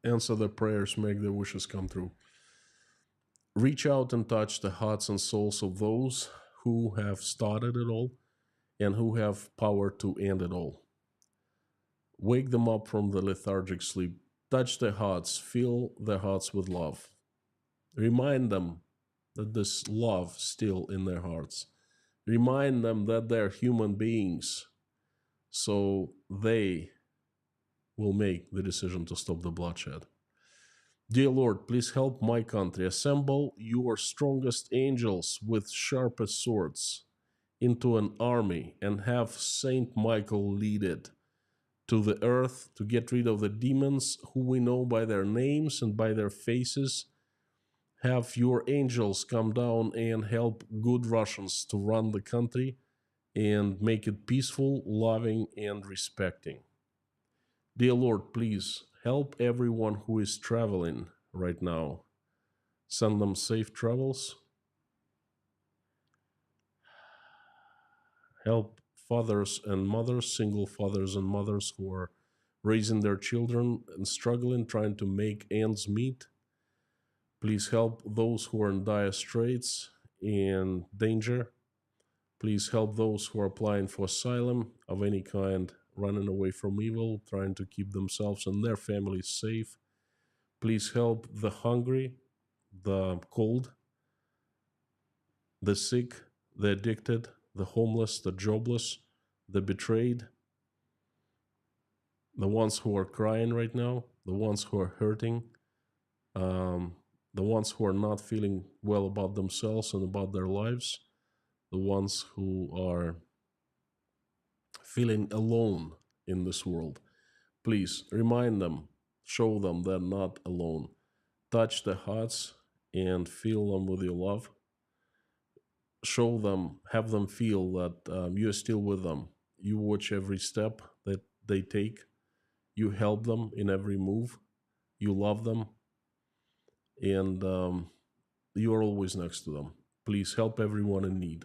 answer their prayers, make their wishes come true. Reach out and touch the hearts and souls of those who have started it all and who have power to end it all. Wake them up from the lethargic sleep. Touch their hearts. Fill their hearts with love. Remind them that there's love still in their hearts. Remind them that they're human beings, so they will make the decision to stop the bloodshed. Dear Lord, please help my country. Assemble your strongest angels with sharpest swords into an army and have Saint Michael lead it to the earth to get rid of the demons who we know by their names and by their faces Have your angels come down and help good Russians to run the country and make it peaceful, loving, and respecting. Dear Lord, please help everyone who is traveling right now. Send them safe travels. Help fathers and mothers, single fathers and mothers who are raising their children and struggling, trying to make ends meet. Please help those who are in dire straits and danger. Please help those who are applying for asylum of any kind, running away from evil, trying to keep themselves and their families safe. Please help the hungry, the cold, the sick, the addicted, the homeless, the jobless, the betrayed, the ones who are crying right now, the ones who are hurting, the ones who are not feeling well about themselves and about their lives, the ones who are feeling alone in this world. Please remind them, show them they're not alone. Touch their hearts and fill them with your love. Show them, have them feel that you're still with them. You watch every step that they take. You help them in every move. You love them. And you are always next to them. Please help everyone in need.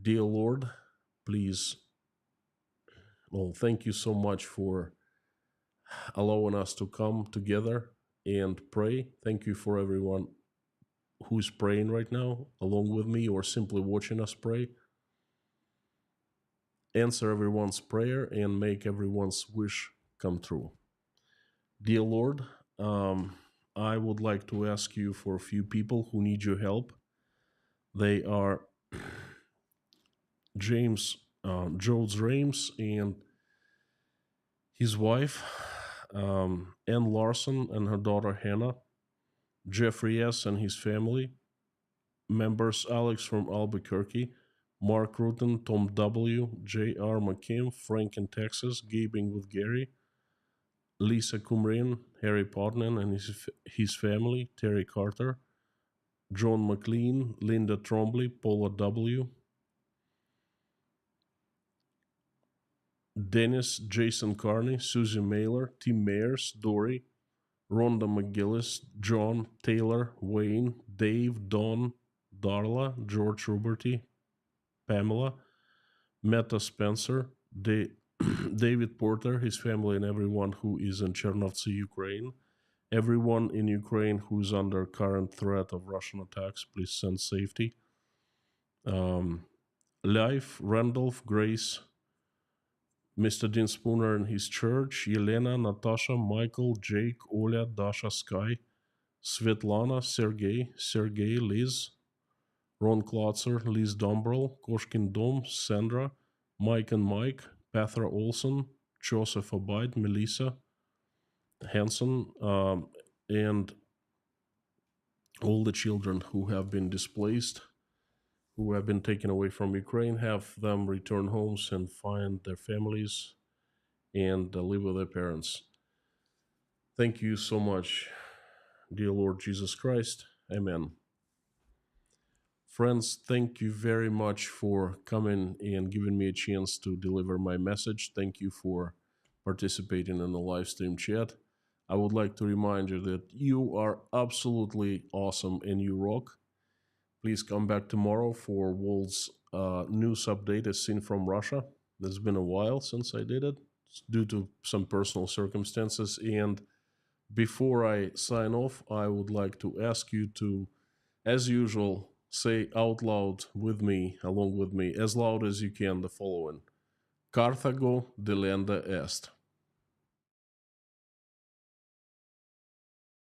Dear Lord, please, well, thank you so much for allowing us to come together and pray. Thank you for everyone who's praying right now along with me or simply watching us pray. Answer everyone's prayer and make everyone's wish come true. Dear Lord, I would like to ask you for a few people who need your help. They are George Rames and his wife, Ann Larson and her daughter Hannah, Jeffrey S. and his family, members Alex from Albuquerque, Mark Rutten, Tom W., J.R. McKim, Frank in Texas, Gabing with Gary, Lisa Kumrin, Harry Podnan and his family, Terry Carter, John McLean, Linda Trombley, Paula W., Dennis, Jason Carney, Susie Mailer, Tim Mayers, Dory, Rhonda McGillis, John, Taylor, Wayne, Dave, Don, Darla, George Ruberty, Pamela, Meta Spencer, David Porter, his family, and everyone who is in Chernovtsi, Ukraine. Everyone in Ukraine who is under current threat of Russian attacks, please send safety. Life, Randolph, Grace, Mr. Dean Spooner and his church, Yelena, Natasha, Michael, Jake, Oля, Dasha, Sky, Svetlana, Sergey, Liz, Ron Klotzer, Liz Dombrell, Koshkin Dom, Sandra, Mike and Mike, Petra Olson, Joseph Abide, Melissa Hanson, and all the children who have been displaced, who have been taken away from Ukraine, have them return homes and find their families and live with their parents. Thank you so much, dear Lord Jesus Christ. Amen. Friends, thank you very much for coming and giving me a chance to deliver my message. Thank you for participating in the live stream chat. I would like to remind you that you are absolutely awesome and you rock. Please come back tomorrow for World's news update as seen from Russia. It's been a while since I did it due to some personal circumstances. And before I sign off, I would like to ask you to, as usual, say out loud with me, along with me, as loud as you can, the following. Carthago delenda est.